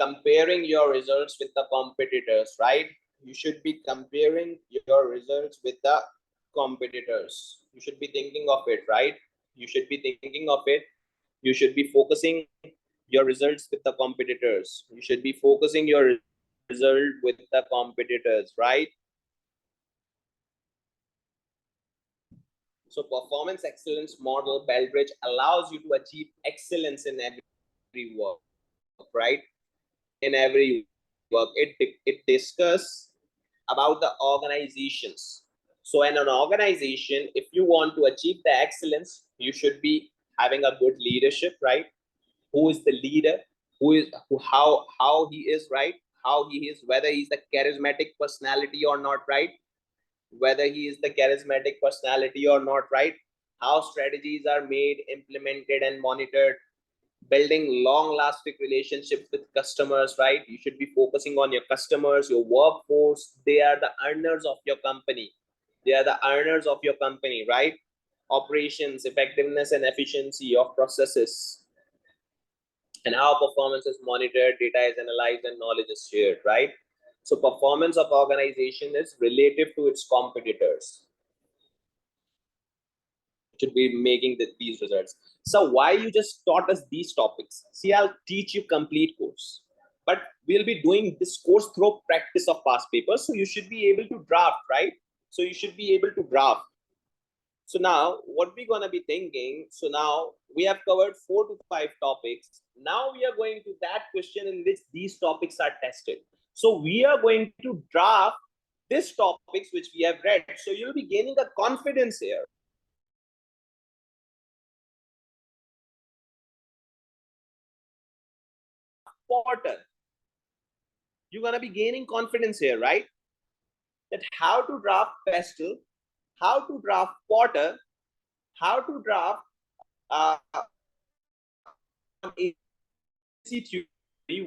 comparing your results with the competitors, right? You should be comparing your results with the competitors. You should be thinking of it, right? You should be thinking of it. You should be focusing your results with the competitors. You should be focusing your result with the competitors, right? So performance excellence model, Beldridge, allows you to achieve excellence in every work, right? In every work. It discuss about the organizations. So in an organization, if you want to achieve the excellence, you should be having a good leadership, right? Who is the leader? How he is, right? How he is, whether he's the charismatic personality or not, right? Whether he is the charismatic personality or not, right? How strategies are made, implemented, and monitored. Building long lasting relationships with customers, right? You should be focusing on your customers, your workforce. They are the earners of your company. They are the earners of your company, right? operations, effectiveness and efficiency of processes, and how performance is monitored, data is analyzed, and knowledge is shared, right? So performance of organization is relative to its competitors. Should be making these results. So why you just taught us these topics? See, I'll teach you complete course, but we'll be doing this course through practice of past papers. So you should be able to draft, right? So you should be able to draft. So now what we're going to be thinking, so now we have covered 4 to 5 topics. Now we are going to that question in which these topics are tested. So we are going to draft these topics which we have read. So you'll be gaining a confidence here. Portal. You're going to be gaining confidence here, right? That how to draft pastel, how to draft Potter, how to draft theory,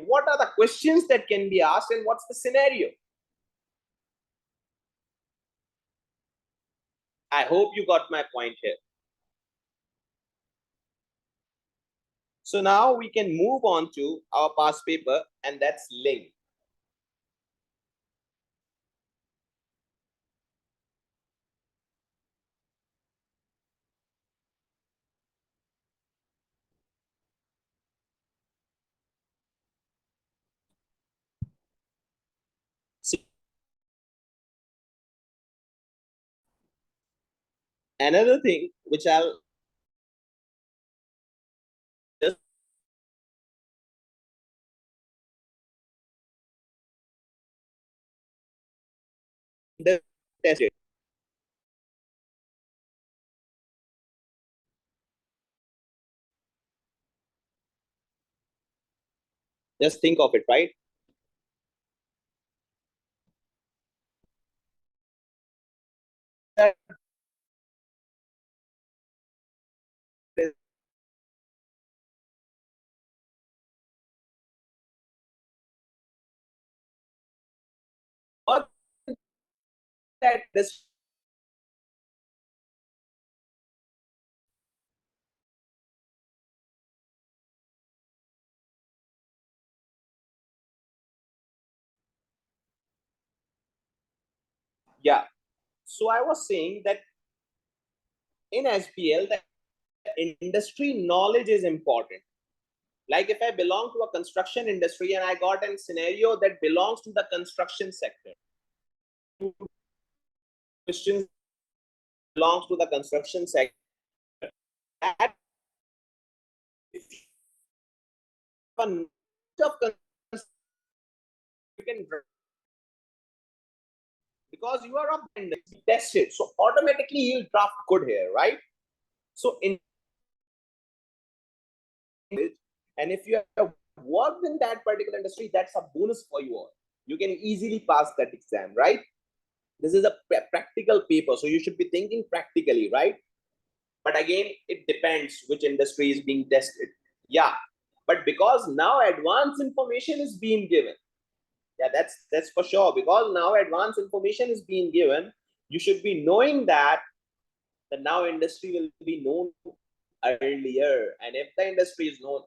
what are the questions that can be asked, and what's the scenario. I hope you got my point here. So now we can move on to our past paper, and that's Ling. Another thing which I'll just test it. Just think of it, right? That this yeah. So I was saying that in SBL, the industry knowledge is important. Like if I belong to a construction industry and I got a scenario that belongs to the construction sector, questions belongs to the construction sector, that you can, because you are of the industry tested, so automatically you'll draft good here, right? So in and if you have worked in that particular industry, that's a bonus for you all. You can easily pass that exam, right? This is a practical paper, so you should be thinking practically, right? But again, it depends which industry is being tested. Yeah, but because now advanced information is being given, yeah, that's for sure. Because now advanced information is being given, you should be knowing that the now industry will be known earlier, and if the industry is known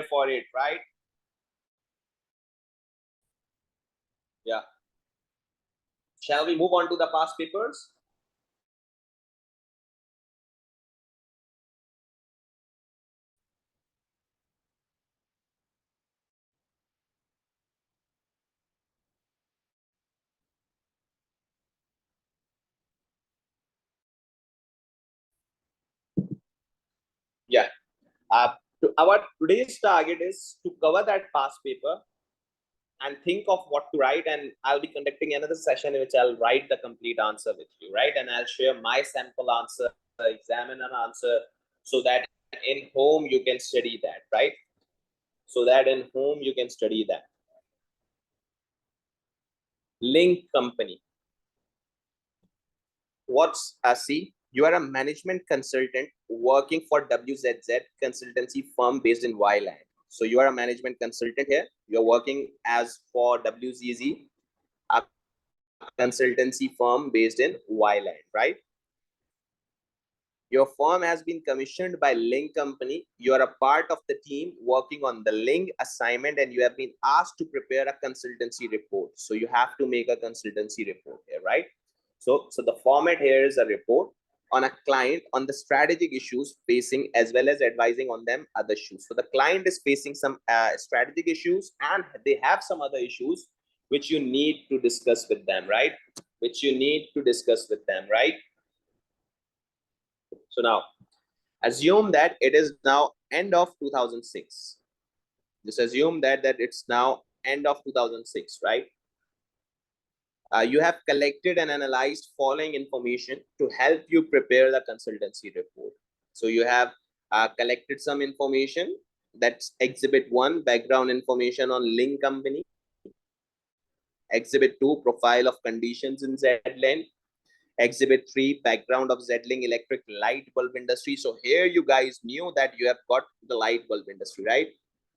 for it, right? Yeah. Shall we move on to the past papers? Yeah. Our today's target is to cover that past paper and think of what to write. And I'll be conducting another session in which I'll write the complete answer with you, right? And I'll share my sample answer, examine an answer, so that in home you can study that, right? So that in home you can study that. Link company. What's ACCA? You are a management consultant working for WZZ consultancy firm based in Wyland. So you are a management consultant here. You're working as for WZZ, a consultancy firm based in Wyland, right? Your firm has been commissioned by Ling company. You are a part of the team working on the Ling assignment, and you have been asked to prepare a consultancy report. So you have to make a consultancy report here, right? So the format here is a report on a client on the strategic issues facing, as well as advising on them other issues. So the client is facing some strategic issues, and they have some other issues which you need to discuss with them, right? Which you need to discuss with them, right? So now assume that it is now end of 2006. Just assume that it's now end of 2006, right? You have collected and analyzed following information to help you prepare the consultancy report. So you have collected some information. That's exhibit 1, background information on Ling company. Exhibit 2, profile of conditions in Zland. Exhibit 3, background of Zedling electric light bulb industry. So here you guys knew that you have got the light bulb industry, right?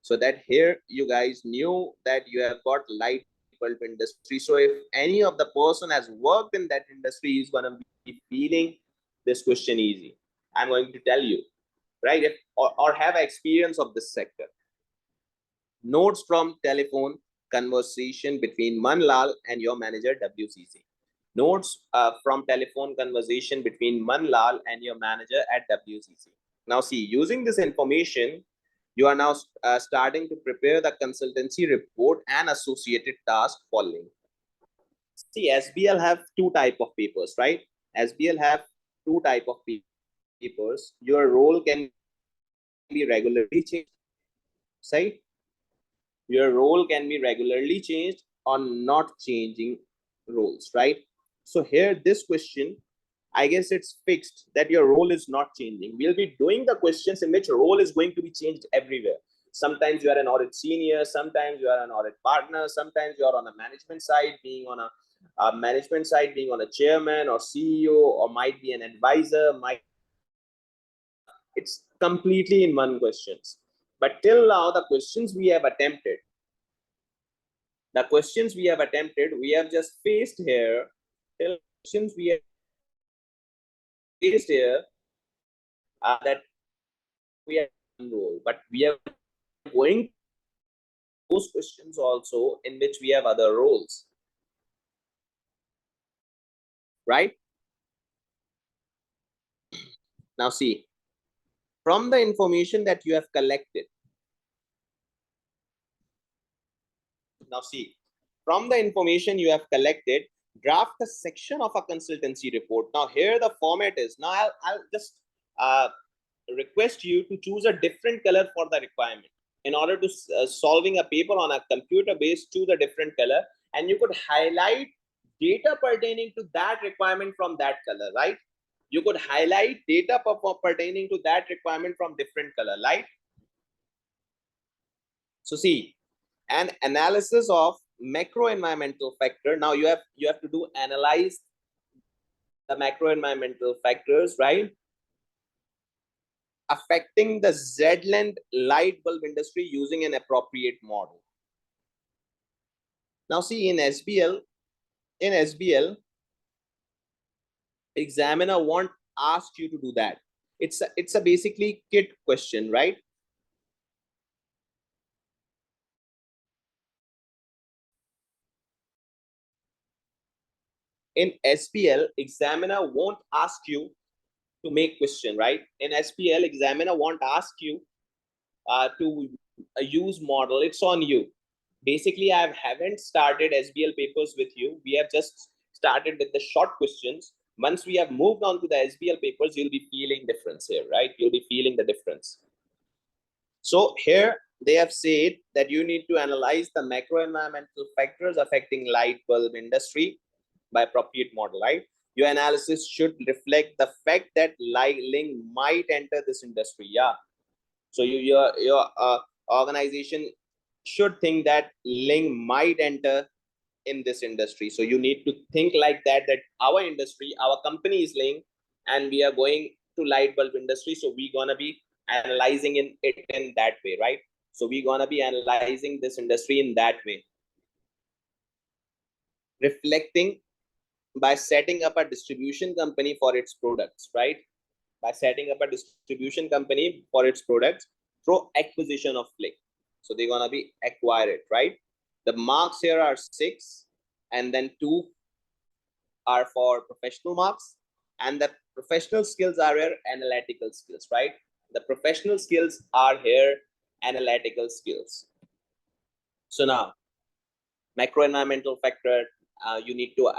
So that here you guys knew that you have got light bulb industry. So if any of the person has worked in that industry, is going to be feeling this question easy. I'm going to tell you, right? If, or have experience of this sector. Notes from telephone conversation between Manlal and your manager WCC. Notes from telephone conversation between Manlal and your manager at WCC. Now see, using this information, you are now starting to prepare the consultancy report and associated task following. See, SBL have two type of papers, right? SBL have two type of papers. Your role can be regularly changed, right? Your role can be regularly changed or not changing roles, right? So here, this question, I guess it's fixed that your role is not changing. We'll be doing the questions in which role is going to be changed everywhere. Sometimes you are an audit senior, sometimes you are an audit partner, sometimes you are on a management side, being on a management side, being on a chairman or CEO, or might be an advisor, it's completely in one questions. But till now, the questions we have attempted, we have just faced here, till questions we have faced here, that we are enroll, but we are going those questions also in which we have other roles, right? Now see, from the information that you have collected, draft a section of a consultancy report. Now here the format is, now I'll just request you to choose a different color for the requirement in order to solving a paper on a computer based, choose a different color, and you could highlight data pertaining to that requirement from that color, right? You could highlight data pertaining to that requirement from different color, right? So see, an analysis of macro environmental factor. Now you have to do analyze the macro environmental factors, right, affecting the Zland light bulb industry using an appropriate model. Now see, in SBL, examiner won't ask you to do that. It's a basically kit question, right? In SBL, examiner won't ask you to make question, right? In SBL, examiner won't ask you to use model. It's on you. Basically, I haven't started SBL papers with you. We have just started with the short questions. Once we have moved on to the SBL papers, you'll be feeling difference here, right? You'll be feeling the difference. So here they have said that you need to analyze the macro environmental factors affecting light bulb industry by appropriate model, right? Your analysis should reflect the fact that Ling might enter this industry. Yeah. So your organization should think that Ling might enter in this industry. So you need to think like that, that our industry, our company is Ling, and we are going to light bulb industry. So we're gonna be analyzing it in that way, right? So we're gonna be analyzing this industry in that way, reflecting by setting up a distribution company for its products, right? By setting up a distribution company for its products through acquisition of Flick. So they're gonna be acquired, right? The marks here are 6, and then 2 are for professional marks, and the professional skills are here analytical skills, right? The professional skills are here analytical skills. So now macro environmental factor, you need to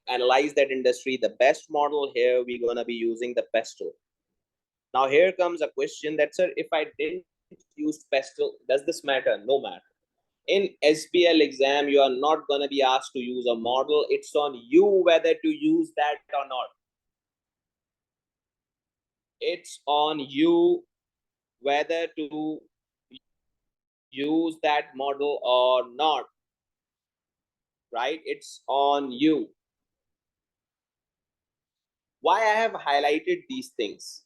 analyze that industry. The best model here, we're going to be using the pestle. Now here comes a question that, sir, if I didn't use pestle, does this matter? No matter. In SBL exam, you are not going to be asked to use a model. It's on you whether to use that or not. It's on you whether to use that model or not, right? It's on you. Why I have highlighted these things?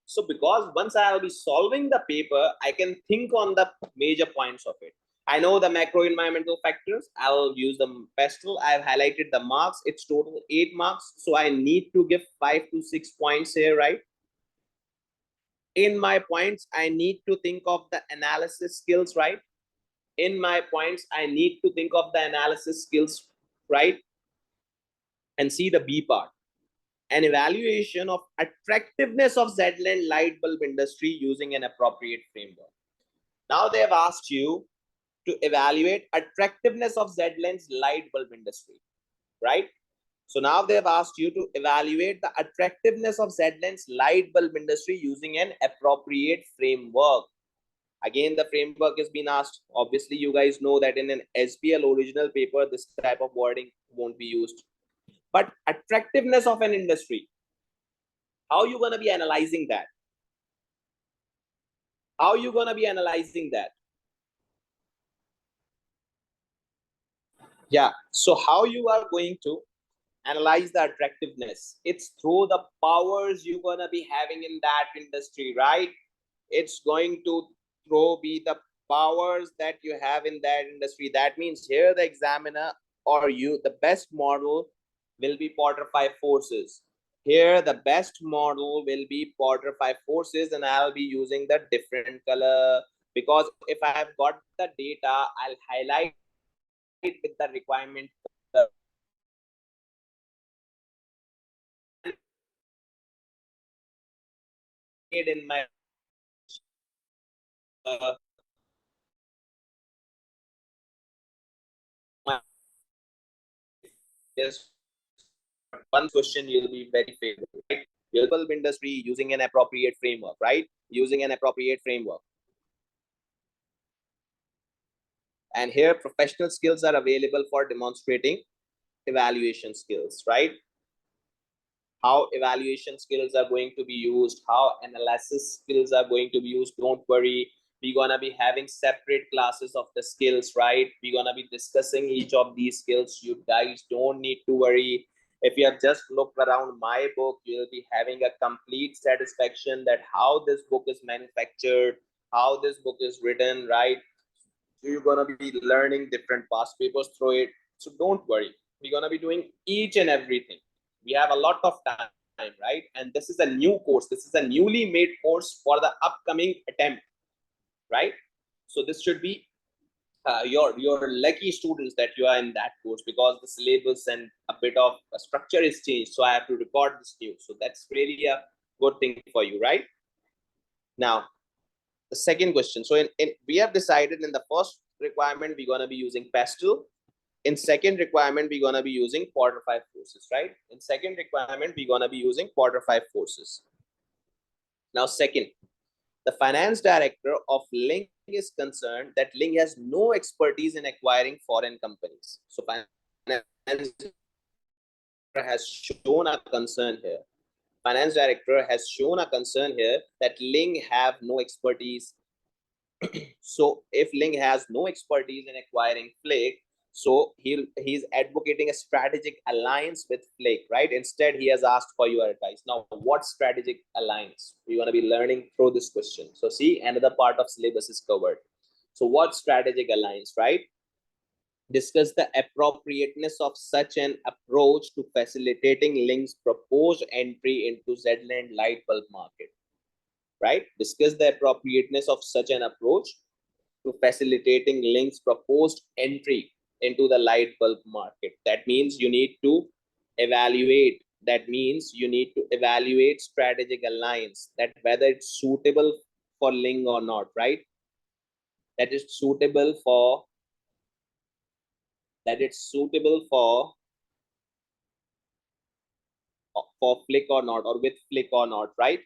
So because once I will be solving the paper, I can think on the major points of it. I know the macro environmental factors. I'll use the pestle. I've highlighted the marks. It's total 8 marks. So I need to give 5 to 6 points here, right? In my points, I need to think of the analysis skills, right? In my points, I need to think of the analysis skills, right? And see the B part. An evaluation of attractiveness of Z-Land light bulb industry using an appropriate framework. Now they have asked you to evaluate attractiveness of Z-Land's light bulb industry, right? So now they have asked you to evaluate the attractiveness of Z-Land's light bulb industry using an appropriate framework. Again, the framework has been asked. Obviously, you guys know that in an SBL original paper, this type of wording won't be used. But attractiveness of an industry, how are you going to be analyzing that? How are you going to be analyzing that? Yeah, so how you are going to analyze the attractiveness? It's through the powers you're going to be having in that industry, right? It's going to be the powers that you have in that industry. That means here the examiner or you, the best model will be Porter 5 forces. Here the best model will be Porter 5 forces, and I'll be using the different color because if I have got the data, I'll highlight with the requirement color. In my just one question you'll be very favorable, right? Bulb industry using an appropriate framework, right? Using an appropriate framework. And here professional skills are available for demonstrating evaluation skills, right? How evaluation skills are going to be used, how analysis skills are going to be used. Don't worry, we're gonna be having separate classes of the skills, right? We're gonna be discussing each of these skills. You guys don't need to worry. If you have just looked around my book, you'll be having a complete satisfaction that how this book is manufactured, how this book is written, right? So you're gonna be learning different past papers through it. So don't worry, we're gonna be doing each and everything. We have a lot of time, right? And this is a new course. This is a newly made course for the upcoming attempt, right? So this should be your lucky students that you are in that course because the syllabus and a bit of a structure is changed. So I have to record this new. So that's really a good thing for you, right? Now, the second question. So we have decided in the first requirement, we're going to be using pastel. In second requirement, we're going to be using Porter 5 forces, right? In second requirement, we're going to be using Porter 5 forces. Now, second, the finance director of Ling is concerned that Ling has no expertise in acquiring foreign companies. So finance has shown a concern here. Finance director has shown a concern here that Ling have no expertise. So if Ling has no expertise in acquiring Flake, so he's advocating a strategic alliance with Flake, right? Instead, he has asked for your advice. Now, what strategic alliance? We're going to be learning through this question. So see, another part of syllabus is covered. So what strategic alliance, right? Discuss the appropriateness of such an approach to facilitating Link's proposed entry into Zland light bulb market. Right? Discuss the appropriateness of such an approach to facilitating Link's proposed entry into the light bulb market. That means you need to evaluate. That means you need to evaluate strategic alliance, that whether it's suitable for Link or not, right? That is suitable for Flick or not, or with Flick or not, right?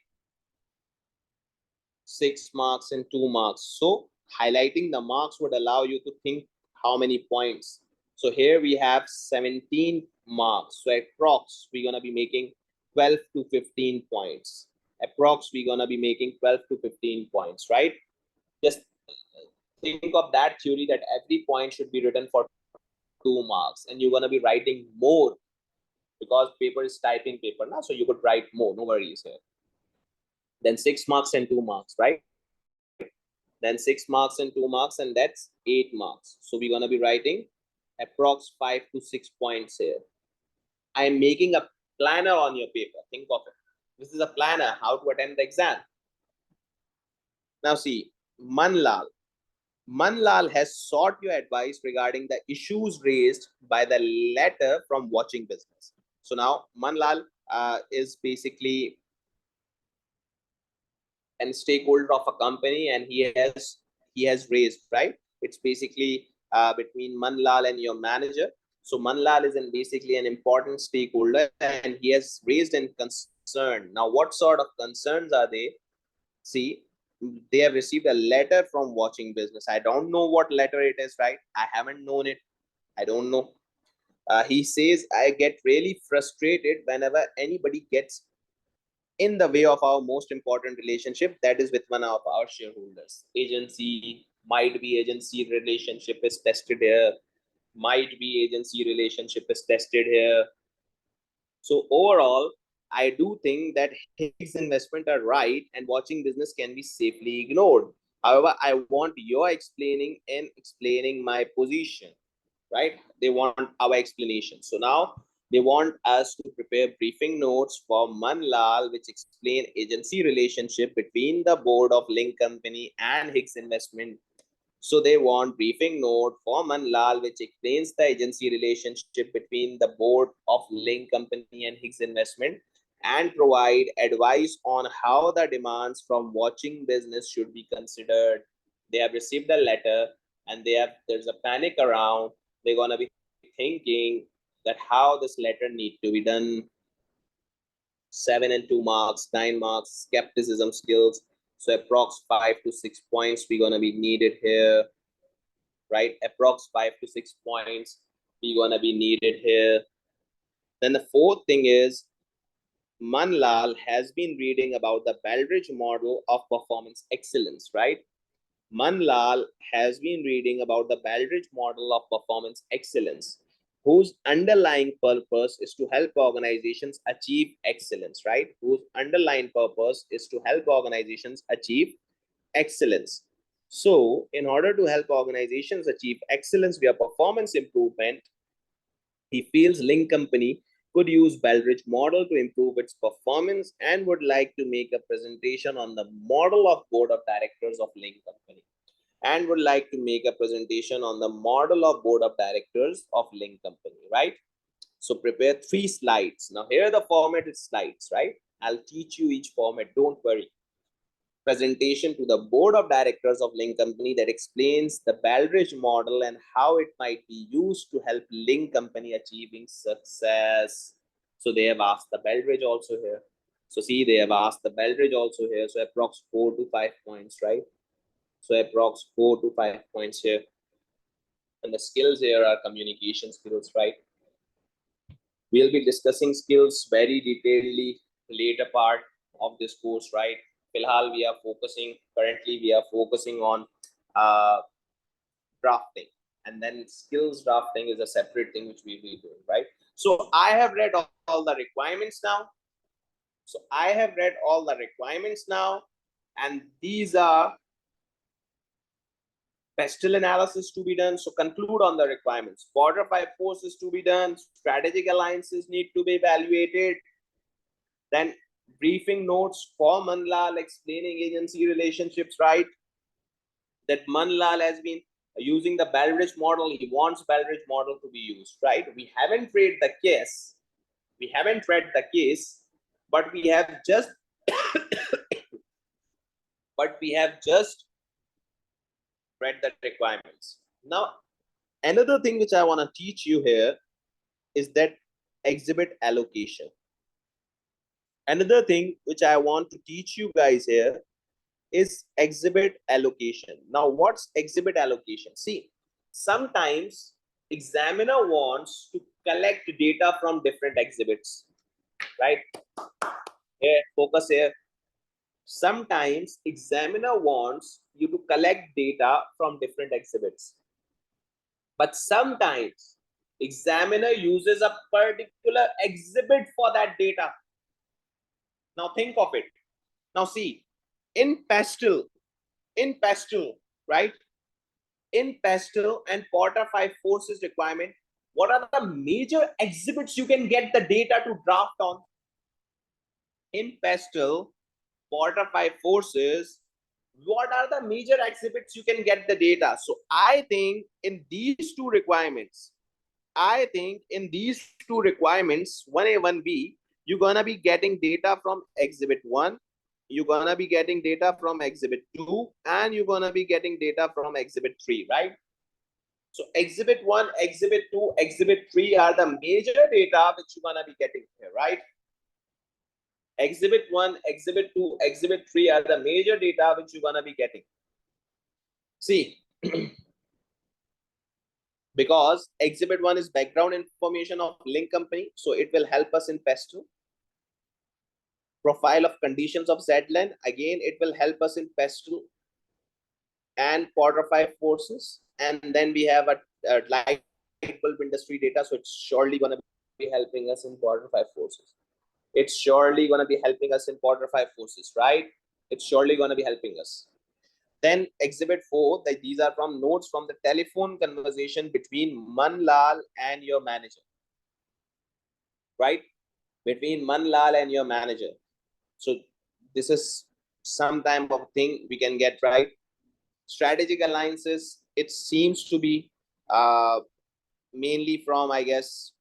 6 marks and 2 marks. So highlighting the marks would allow you to think how many points. So here we have 17 marks. So approx we're gonna be making 12 to 15 points. Approx we're gonna be making 12 to 15 points, right? Just think of that theory that every point should be written for 2 marks, and you're gonna be writing more because paper is typing paper now, so you could write more, no worries here. Then 6 marks and 2 marks, right? Then 6 marks and 2 marks, and that's 8 marks. So we're gonna be writing approx 5 to 6 points here. I'm making a planner on your paper. Think of it. This is a planner, how to attend the exam. Now see, Manlal. Manlal has sought your advice regarding the issues raised by the letter from watching business. So now Manlal is basically a stakeholder of a company, and he has raised, right? It's basically between Manlal and your manager. So Manlal is basically an important stakeholder, and he has raised a concern. Now, what sort of concerns are they? See, they have received a letter from watching business. I don't know what letter it is, right? I haven't known it. I don't know. He says, I get really frustrated whenever anybody gets in the way of our most important relationship, that is with one of our shareholders. Agency relationship is tested here. Might be agency relationship is tested here. So overall, I do think that his investment are right and watching business can be safely ignored. However, I want your explaining my position, right? They want our explanation. So now they want us to prepare briefing notes for Manlal, which explain agency relationship between the board of Link Company and Hicks Investment. So they want briefing note for Manlal, which explains the agency relationship between the board of Link Company and Hicks Investment, and provide advice on how the demands from watching business should be considered. They have received a letter, and there's a panic around. They're gonna be thinking that how this letter need to be done. 7 and 2 marks, 9 marks, skepticism skills. So approx 5 to 6 points we're gonna be needed here, right? Approx 5 to 6 points we're gonna be needed here. Then the fourth thing is, Manlal has been reading about the Baldrige model of performance excellence, right? Manlal has been reading about the Baldrige model of performance excellence, whose underlying purpose is to help organizations achieve excellence, right? Whose underlying purpose is to help organizations achieve excellence. So, in order to help organizations achieve excellence via performance improvement, he feels Link Company could use Baldrige model to improve its performance and would like to make a presentation on the model of board of directors of Link Company, and would like to make a presentation on the model of board of directors of Link Company, right? So prepare 3 slides. Now here the format is slides, right? I'll teach you each format, don't worry. Presentation to the board of directors of Link Company that explains the Baldrige model and how it might be used to help Link Company achieving success. So they have asked the Baldrige also here. So see, they have asked the Baldrige also here. So approx 4 to 5 points, right? So approx 4 to 5 points here. And the skills here are communication skills, right? We'll be discussing skills very detailedly later part of this course, right? Filhal, currently we are focusing on drafting, and then skills drafting is a separate thing which we'll be doing, right? So I have read all the requirements now. And these are pestle analysis to be done. So conclude on the requirements. Quarter 5 forces to be done. Strategic alliances need to be evaluated. Then briefing notes for Manlal explaining agency relationships, right? That Manlal has been using the Baldrige model. He wants Baldrige model to be used, right? We haven't read the case. We haven't read the case, but we have just read the requirements. Now, another thing which I want to teach you here is that exhibit allocation. Another thing which I want to teach you guys here is exhibit allocation. Now, what's exhibit allocation? See, sometimes examiner wants to collect data from different exhibits, right? Here, focus here. Sometimes examiner wants you to collect data from different exhibits. But sometimes examiner uses a particular exhibit for that data. Now think of it. Now see, in pastel, right? In pastel and Porter 5 forces requirement, what are the major exhibits you can get the data to draft on? In pastel, Porter 5 forces, what are the major exhibits you can get the data? So I think in these two requirements, 1A, 1B, you're gonna be getting data from exhibit 1, you're gonna be getting data from exhibit 2, and you're gonna be getting data from exhibit 3, right? So exhibit 1, exhibit 2, exhibit 3 are the major data which you're gonna be getting here, right? Exhibit 1, exhibit 2, exhibit 3 are the major data which you're gonna be getting. See, because exhibit 1 is background information of link company, so it will help us in PES2. Profile of conditions of ZLAN, again it will help us in PES2 and Porter 5 forces. And then we have a light bulb industry data, so it's surely going to be helping us in Porter 5 forces. It's surely going to be helping us in Porter 5 forces, right? It's surely going to be helping us. Then exhibit 4, that these are from notes from the telephone conversation between Manlal and your manager, right? Between Manlal and your manager. So this is some type of thing we can get, right? Strategic alliances, it seems to be mainly from, I guess,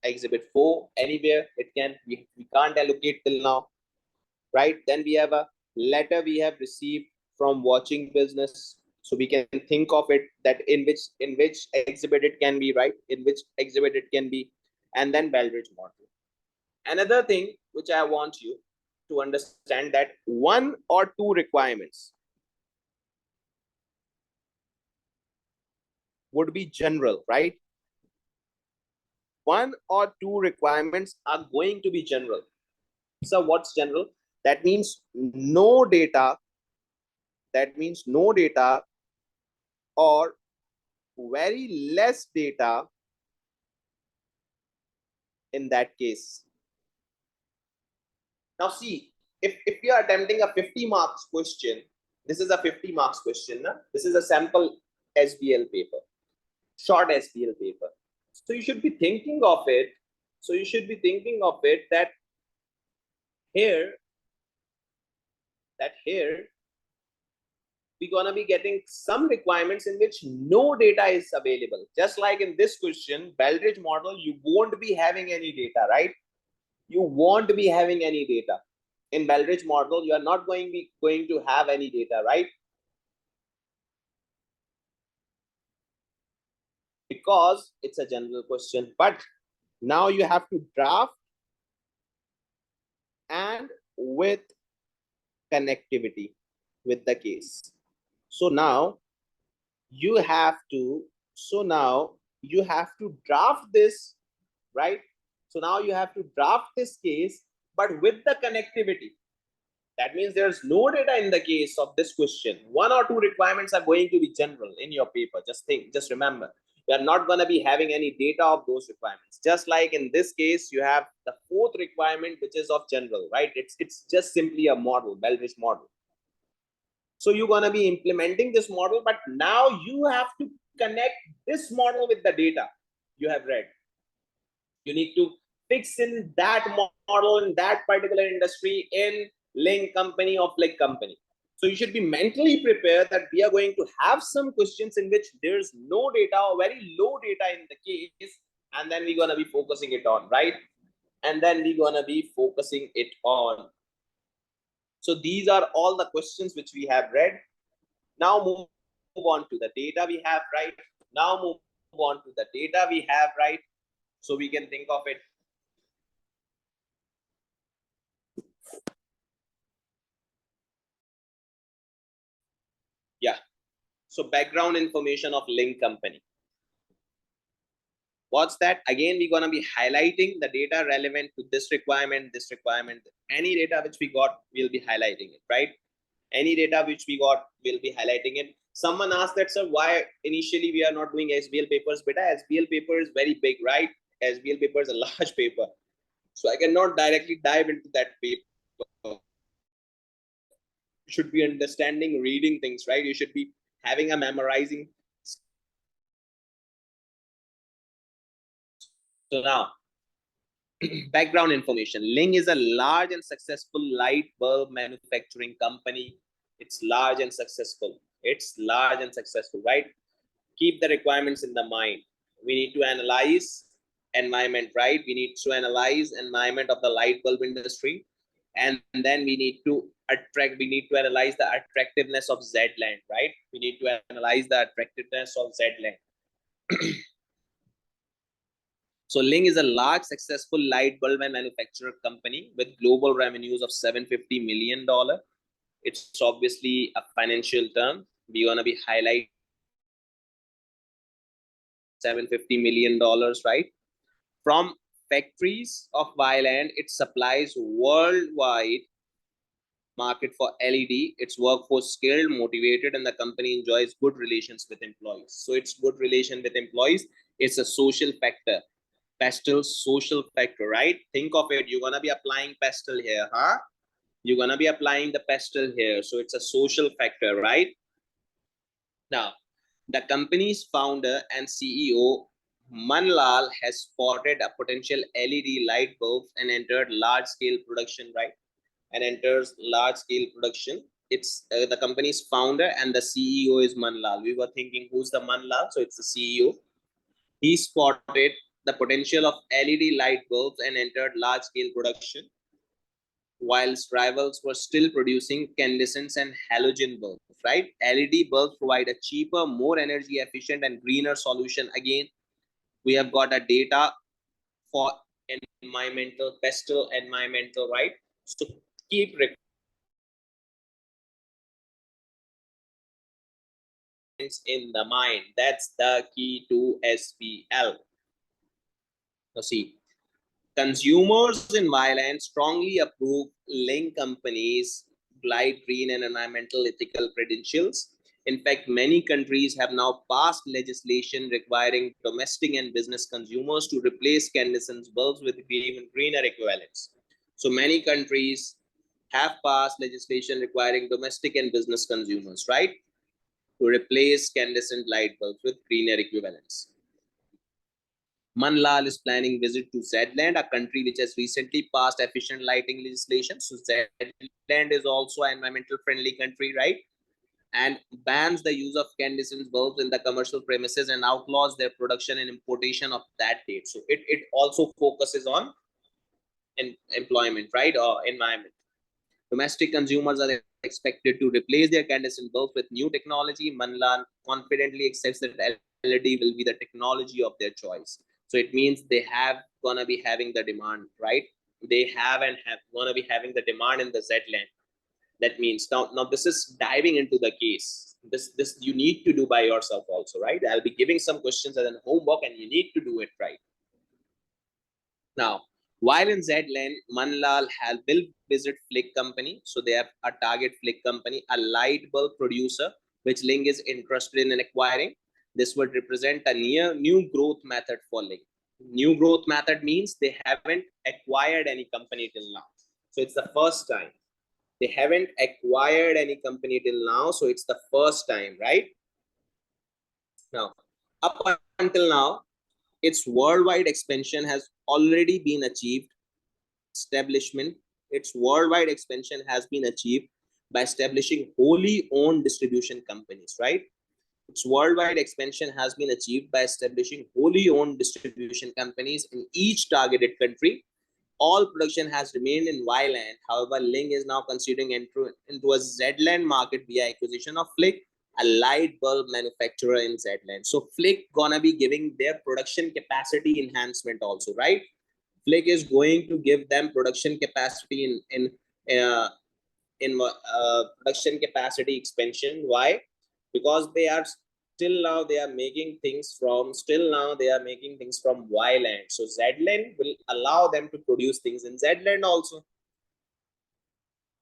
exhibit 4. Anywhere it can, we can't allocate till now, right? Then we have a letter we have received from watching business, so we can think of it that in which exhibit it can be, right? In which exhibit it can be. And then Baldrige model. Another thing which I want you to understand, that 1 or 2 requirements would be general, right? 1 or 2 requirements are going to be general. So what's general? That means no data. That means no data or very less data in that case. Now see, if you are attempting a 50 marks question, this is a 50 marks question. Na? This is a sample SBL paper, short SBL paper. So you should be thinking of it. That here we're gonna be getting some requirements in which no data is available. Just like in this question, Baldrige model, you won't be having any data, right? You won't be having any data. In Baldrige model, you are not going to have any data, right? Because it's a general question. But now you have to draft and with connectivity with the case. So now you have to draft this, right? So now you have to draft this case, but with the connectivity. That means there's no data in the case of this question. 1 or 2 requirements are going to be general in your paper. Just remember, you are not going to be having any data of those requirements. Just like in this case, you have the 4th requirement, which is of general, right? It's just simply a model, Baldrige model. So you're going to be implementing this model, but now you have to connect this model with the data you have read. You need to fix in that model in that particular industry in Ling company or Flick company. So you should be mentally prepared that we are going to have some questions in which there's no data or very low data in the case, and then we're going to be focusing it on, right? And then we're going to be focusing it on. So these are all the questions which we have read. Now move on to the data we have, right? Now move on to the data we have, right? So we can think of it. Yeah. So background information of Ling company. What's that? Again, we're going to be highlighting the data relevant to this requirement, any data which we got, we'll be highlighting it, right? Any data which we got, we'll be highlighting it. Someone asked that, sir, why initially we are not doing SBL papers? Beta, SBL paper is very big, right? SBL paper is a large paper. So I cannot directly dive into that paper. You should be understanding, reading things, right? You should be having a memorizing. So now, background information. Ling is a large and successful light bulb manufacturing company. It's large and successful. It's large and successful, right? Keep the requirements in the mind. We need to analyze environment, right? We need to analyze environment of the light bulb industry. And then we need to analyze the attractiveness of Z-land, right? We need to analyze the attractiveness of Z-land. So Ling is a large, successful light bulb and manufacturer company with global revenues of $750 million. It's obviously a financial term. We're going to be highlighting $750 million, right? From factories of Thailand, it supplies worldwide market for LED. Its workforce skilled, motivated, and the company enjoys good relations with employees. So it's good relation with employees. It's a social factor. Pastel social factor, right? Think of it. You're gonna be applying pastel here, huh? You're gonna be applying the pastel here. So it's a social factor, right? Now, the company's founder and CEO Manlal has spotted a potential LED light bulbs and entered large-scale production, right? And enters large-scale production. It's the company's founder and the CEO is Manlal. We were thinking, who's the Manlal? So it's the CEO. He spotted the potential of LED light bulbs and entered large-scale production, whilst rivals were still producing incandescents and halogen bulbs, right? LED bulbs provide a cheaper, more energy efficient and greener solution. Again, we have got a data for environmental, pastel environmental, right? So keep in the mind. That's the key to SBL. Now see, consumers in Thailand strongly approve Ling companies' light green and environmental ethical credentials. In fact, many countries have now passed legislation requiring domestic and business consumers to replace incandescent bulbs with even greener equivalents. So many countries have passed legislation requiring domestic and business consumers, right, to replace incandescent light bulbs with greener equivalents. Manlal is planning visit to Z-land, a country which has recently passed efficient lighting legislation. So Z-land is also an environmental friendly country, right? And bans the use of incandescent bulbs in the commercial premises and outlaws their production and importation of that date. So it also focuses on employment, right? Or environment. Domestic consumers are expected to replace their incandescent bulbs with new technology. Manlan confidently accepts that LED will be the technology of their choice. So it means they have gonna be having the demand, right? They have gonna be having the demand in the Z-land. That means now this is diving into the case. This you need to do by yourself also, right? I'll be giving some questions as an homework, and you need to do it right. Now, while in Z-land, Manlal will visit Flick company. So they have a target Flick company, a light bulb producer, which Ling is interested in acquiring. This would represent a new growth method for Ling. New growth method means they haven't acquired any company till now. So it's the first time. They haven't acquired any company till now, so it's the first time, right? Now, up until now, its worldwide expansion has already been achieved. Its worldwide expansion has been achieved by establishing wholly owned distribution companies, right? Its worldwide expansion has been achieved by establishing wholly owned distribution companies in each targeted country. All production has remained in Y-land. However, Ling is now considering entry into a Z-land market via acquisition of Flick, a light bulb manufacturer in Z-land. So Flick gonna be giving their production capacity enhancement also, right? Flick is going to give them production capacity in production capacity expansion. Why? Because they are still now they are making things from Y-land. So Z-land will allow them to produce things in Z-land also.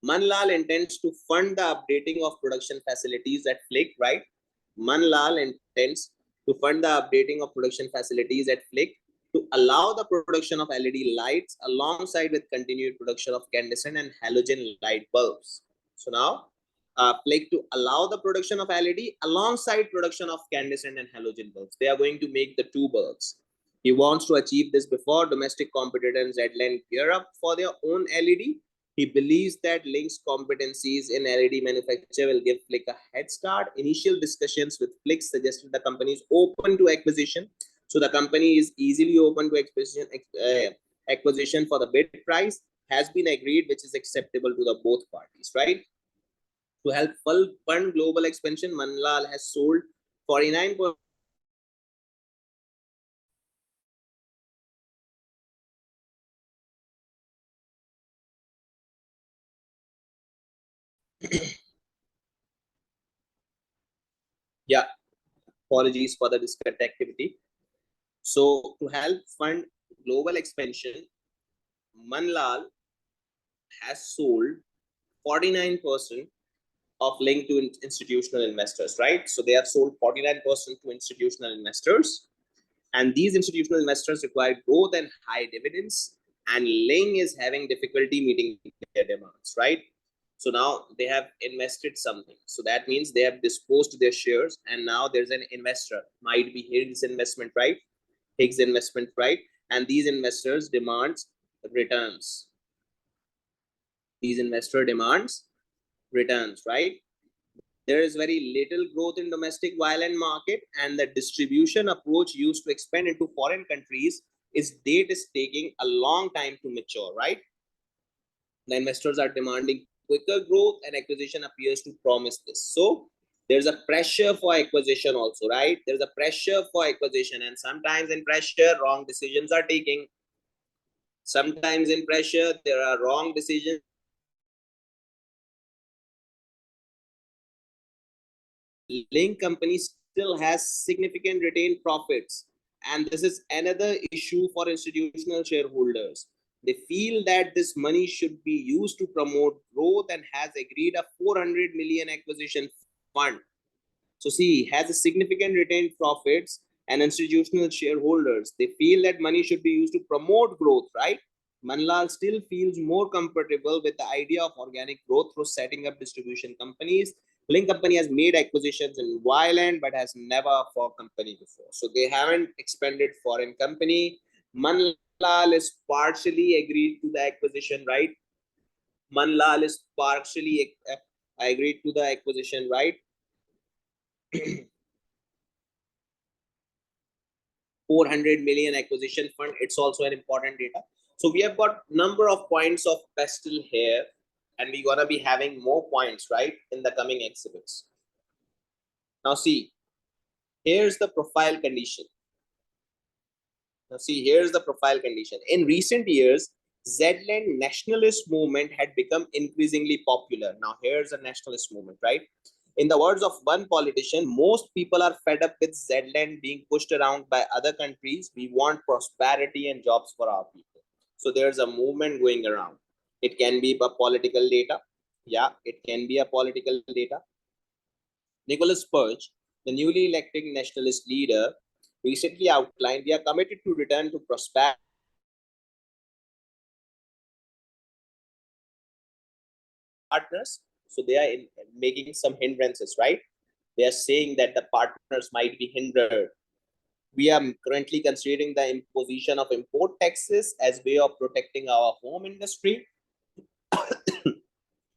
Manlal intends to fund the updating of production facilities at Flick, right? Manlal intends to fund the updating of production facilities at Flick to allow the production of LED lights alongside with continued production of incandescent and halogen light bulbs. So now, Flick to allow the production of LED alongside production of incandescent and halogen bulbs. They are going to make the two bulbs. He wants to achieve this before domestic competitors Z-land gear up for their own LED. He believes that Link's competencies in LED manufacture will give Flick a head start. Initial discussions with Flick suggested the company is open to acquisition. So the company is easily open to acquisition for the bid price has been agreed, which is acceptable to the both parties, right? To help fund global expansion, Manlal has sold 49%. Yeah, apologies for the disconnectivity. So to help fund global expansion, Manlal has sold 49% of Link to institutional investors, right? So they have sold 49% to institutional investors. And these institutional investors require growth and high dividends. And Ling is having difficulty meeting their demands, right? So now they have invested something. So that means they have disposed their shares. And now there's an investor, might be Higgs investment, right? Higgs investment, right? And these investors demands returns. These investor demands returns, right? There is very little growth in domestic violent market, and the distribution approach used to expand into foreign countries is taking a long time to mature, right? The investors are demanding quicker growth, and acquisition appears to promise this. So there's a pressure for acquisition also, right? There's a pressure for acquisition, and sometimes in pressure, wrong decisions are taken. Sometimes in pressure, there are wrong decisions. Link company still has significant retained profits, and this is another issue for institutional shareholders. They feel that this money should be used to promote growth and has agreed a 400 million acquisition fund. So see, has a significant retained profits, and institutional shareholders, they feel that money should be used to promote growth, right? Manlal still feels more comfortable with the idea of organic growth through setting up distribution companies. Link company has made acquisitions in Y-land but has never for company before. So they haven't expanded foreign company. Manlal is partially agreed to the acquisition, right? Manlal is partially agreed to the acquisition, right? 400 million acquisition fund, it's also an important data. So we have got number of points of pestle here, and we're gonna be having more points, right, in the coming exhibits. Now see, here's the profile condition. Now see, here's the profile condition. In recent years, Z-land nationalist movement had become increasingly popular. Now here's a nationalist movement, right? In the words of one politician, most people are fed up with Z-land being pushed around by other countries. We want prosperity and jobs for our people. So there's a movement going around. It can be a political data. Yeah, it can be a political data. Nicholas Purge, the newly elected nationalist leader, recently outlined, we are committed to return to prosperity. partners. So they are making some hindrances, right? They are saying that the partners might be hindered. We are currently considering the imposition of import taxes as way of protecting our home industry.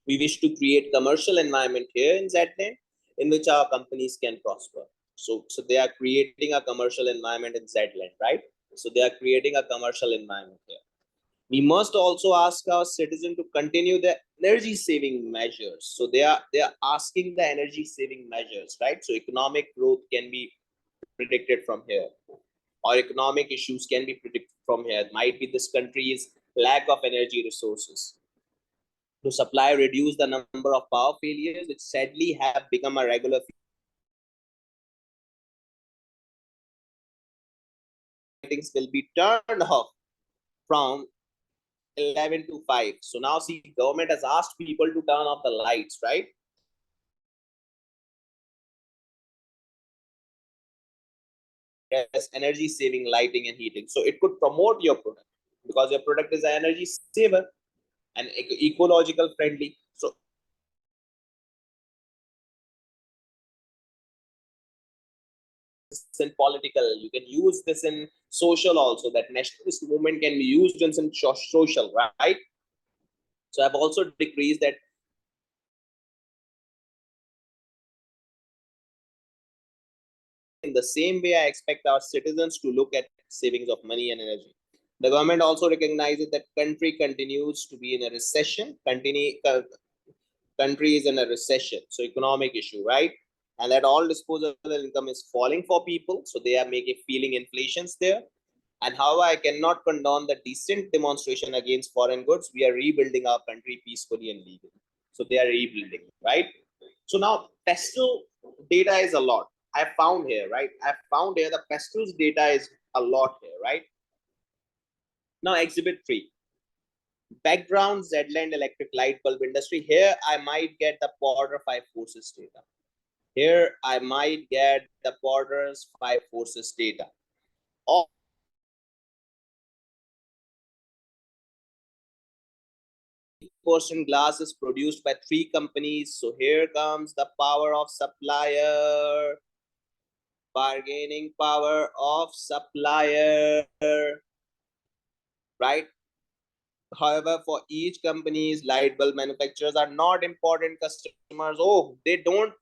We wish to create commercial environment here in Zland in which our companies can prosper. So they are creating a commercial environment in Zland, right? So they are creating a commercial environment here. We must also ask our citizen to continue the energy saving measures. So they are asking the energy saving measures, right? So economic growth can be predicted from here, or economic issues can be predicted from here. It might be this country's lack of energy resources. To supply reduce the number of power failures, which sadly have become a regular meetings will be turned off from 11 to 5. So now see, government has asked people to turn off the lights, right? Yes, energy saving lighting and heating. So it could promote your product because your product is an energy saver and ecological friendly. So in political, you can use this in social also, that nationalist movement can be used in some social, right? So I've also decreased that. In the same way, I expect our citizens to look at savings of money and energy. The government also recognizes that country continues to be in a recession. Country is in a recession, so economic issue, right? And that all disposable income is falling for people, so they are making feeling inflations there. And however, I cannot condone the decent demonstration against foreign goods. We are rebuilding our country peacefully and legally. So they are rebuilding, right? So now pastel data is a lot. I found here, right? I found here the pastels data is a lot here, right? Now exhibit 3. Background Zland electric light bulb industry. Here I might get the Porter 5 forces data. Here I might get the Porter's 5 forces data. All % glass is produced by 3 companies. So here comes the power of supplier, bargaining power of supplier, right? However, for each company's light bulb manufacturers are not important customers. Oh, they don't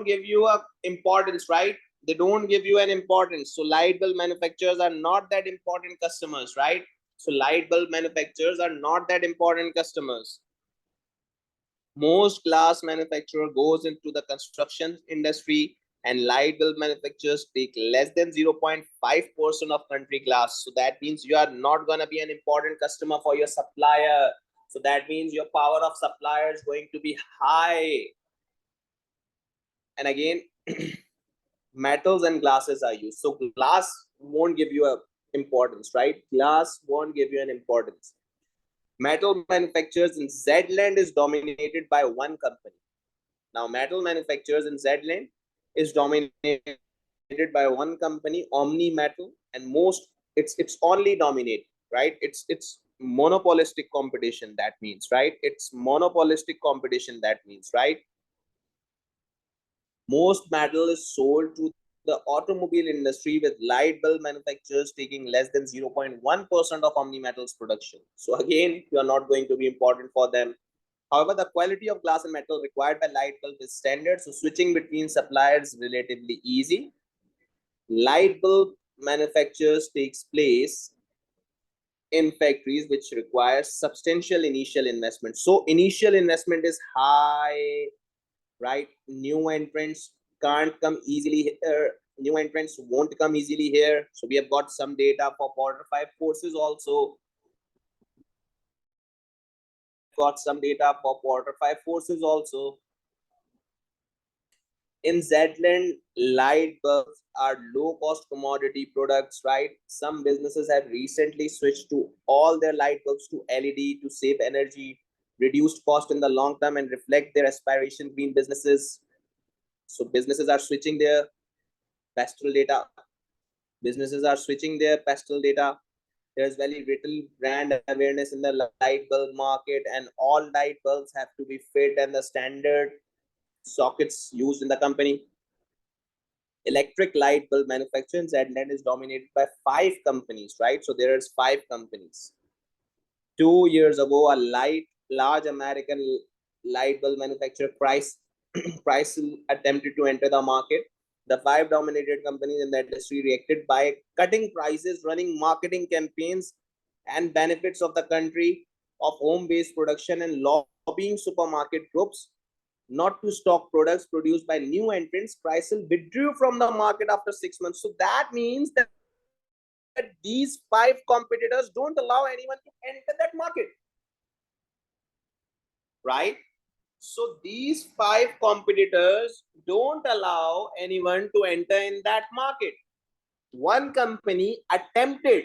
give you a importance, right? They don't give you an importance. So light bulb manufacturers are not that important customers, right? So light bulb manufacturers are not that important customers. Most glass manufacturer goes into the construction industry, and light bulb manufacturers take less than 0.5% of country glass. So that means you are not going to be an important customer for your supplier. So that means your power of supplier is going to be high. And again, metals and glasses are used. So glass won't give you a importance, right? Glass won't give you an importance. Metal manufacturers in Zland is dominated by one company. Now, metal manufacturers in Zland is dominated by one company, Omni Metal, and most it's only dominated, right? It's monopolistic competition. That means, right? It's monopolistic competition. That means, right? Most metal is sold to the automobile industry, with light bulb manufacturers taking less than 0.1% of Omni Metal's production. So again, you are not going to be important for them. However, the quality of glass and metal required by light bulb is standard, so switching between suppliers is relatively easy. Light bulb manufacturers takes place in factories which require substantial initial investment. So initial investment is high, right? New entrants can't come easily here. New entrants won't come easily here. So we have got some data for Porter 5 forces also. Got some data for Porter 5 forces also. In Zland, light bulbs are low-cost commodity products, right? Some businesses have recently switched to all their light bulbs to LED to save energy, reduced cost in the long term, and reflect their aspiration green businesses. So businesses are switching their pastel data. Businesses are switching their pastel data. There's very little brand awareness in the light bulb market, and all light bulbs have to be fit and the standard sockets used in the company. Electric light bulb manufacturing in Zetland is dominated by 5 companies, right? So there's 5 companies. 2 years ago, a large American light bulb manufacturer Price attempted to enter the market. The 5 dominated companies in the industry reacted by cutting prices, running marketing campaigns, and benefits of the country of home-based production, and lobbying supermarket groups not to stock products produced by new entrants. Chrysler withdrew from the market after 6 months. So that means that these 5 competitors don't allow anyone to enter that market, right? So these 5 competitors don't allow anyone to enter in that market. One company attempted,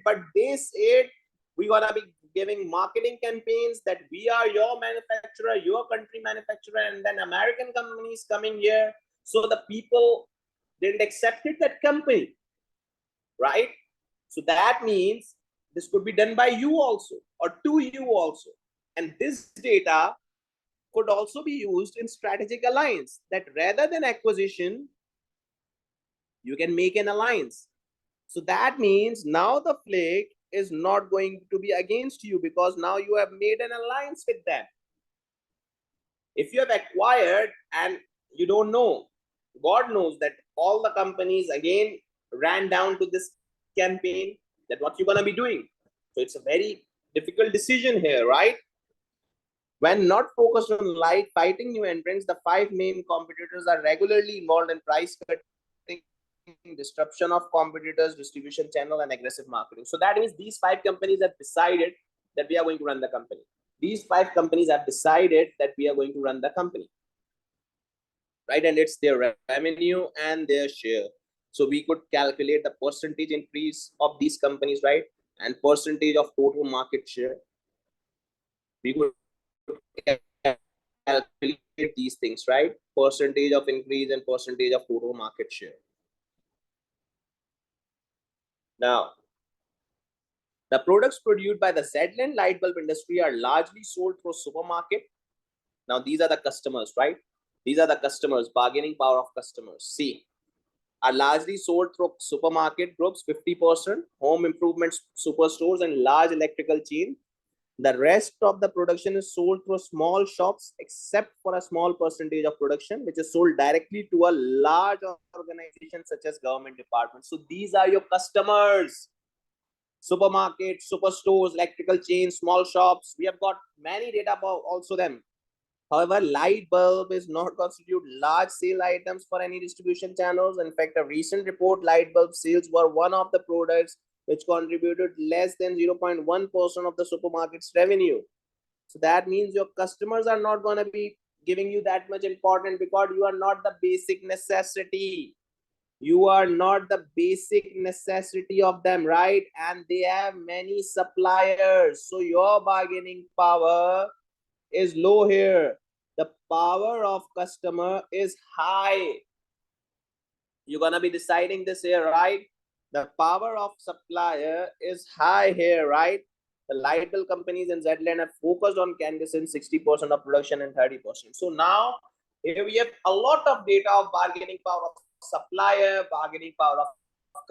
but they said, we're gonna be giving marketing campaigns that we are your manufacturer, your country manufacturer, and then American companies coming here. So the people didn't accept it, that company, right? So that means this could be done by you also, or to you also. And this data could also be used in strategic alliance, that rather than acquisition, you can make an alliance. So that means now the flag is not going to be against you, because now you have made an alliance with them. If you have acquired and you don't know, God knows that all the companies again ran down to this campaign, that what you're going to be doing. So it's a very difficult decision here, right? When not focused on fighting new entrants, the 5 main competitors are regularly involved in price cutting, disruption of competitors, distribution channel, and aggressive marketing. So that means these 5 companies have decided that we are going to run the company. These 5 companies have decided that we are going to run the company, right? And it's their revenue and their share. So we could calculate the percentage increase of these companies, right? And percentage of total market share. We could calculate these things, right? Percentage of increase and percentage of total market share. Now, the products produced by the Zetland light bulb industry are largely sold through supermarket. Now, these are the customers, right? These are the customers, bargaining power of customers. See, are largely sold through supermarket groups, 50%, home improvement superstores, and large electrical chain. The rest of the production is sold through small shops, except for a small percentage of production, which is sold directly to a large organization such as government departments. So these are your customers. Supermarkets, superstores, electrical chains, small shops. We have got many data about also them. However, light bulb is not constitute large sale items for any distribution channels. In fact, a recent report, light bulb sales were one of the products which contributed less than 0.1% of the supermarket's revenue. So that means your customers are not going to be giving you that much importance, because you are not the basic necessity. You are not the basic necessity of them, right? And they have many suppliers. So your bargaining power is low here. The power of customer is high. You're going to be deciding this here, right? The power of supplier is high here, right? The light bulb companies in Zetland have focused on canvassing 60% of production and 30%. So now here we have a lot of data of bargaining power of supplier, bargaining power of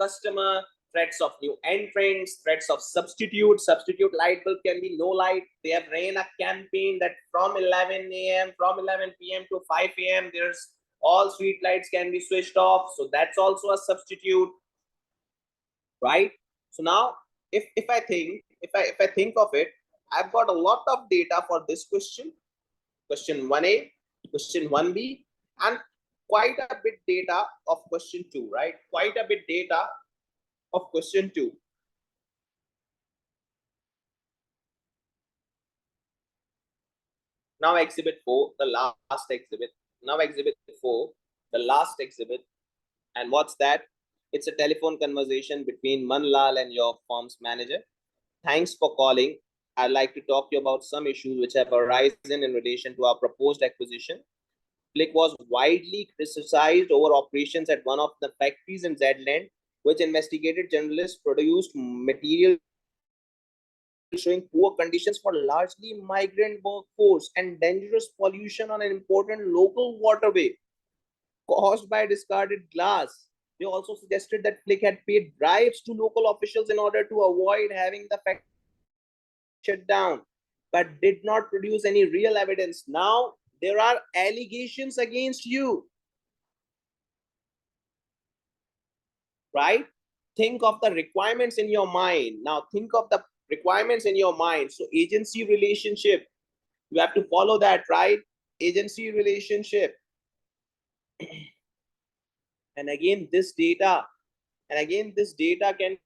customer, threats of new entrants, threats of substitute. Substitute light bulb can be no light. They have ran a campaign that from 11 a.m., from 11 p.m. to 5 a.m., there's all street lights can be switched off. So that's also a substitute, right? So now if I think of it, I've got a lot of data for this question 1A, question 1B, and quite a bit data of question 2, right? Quite a bit data of question 2. Now exhibit 4, the last exhibit. Now exhibit 4, the last exhibit. And what's that? It's a telephone conversation between Manlal and your firm's manager. Thanks for calling. I'd like to talk to you about some issues which have arisen in relation to our proposed acquisition. Flick was widely criticized over operations at one of the factories in Zedland. which investigated journalists produced material showing poor conditions for largely migrant workforce and dangerous pollution on an important local waterway caused by discarded glass. They also suggested that Flick had paid bribes to local officials in order to avoid having the factory shut down, but did not produce any real evidence. Now there are allegations against you, right? Think of the requirements in your mind. Now think of the requirements in your mind. So agency relationship, you have to follow that, right? Agency relationship. And again, this data can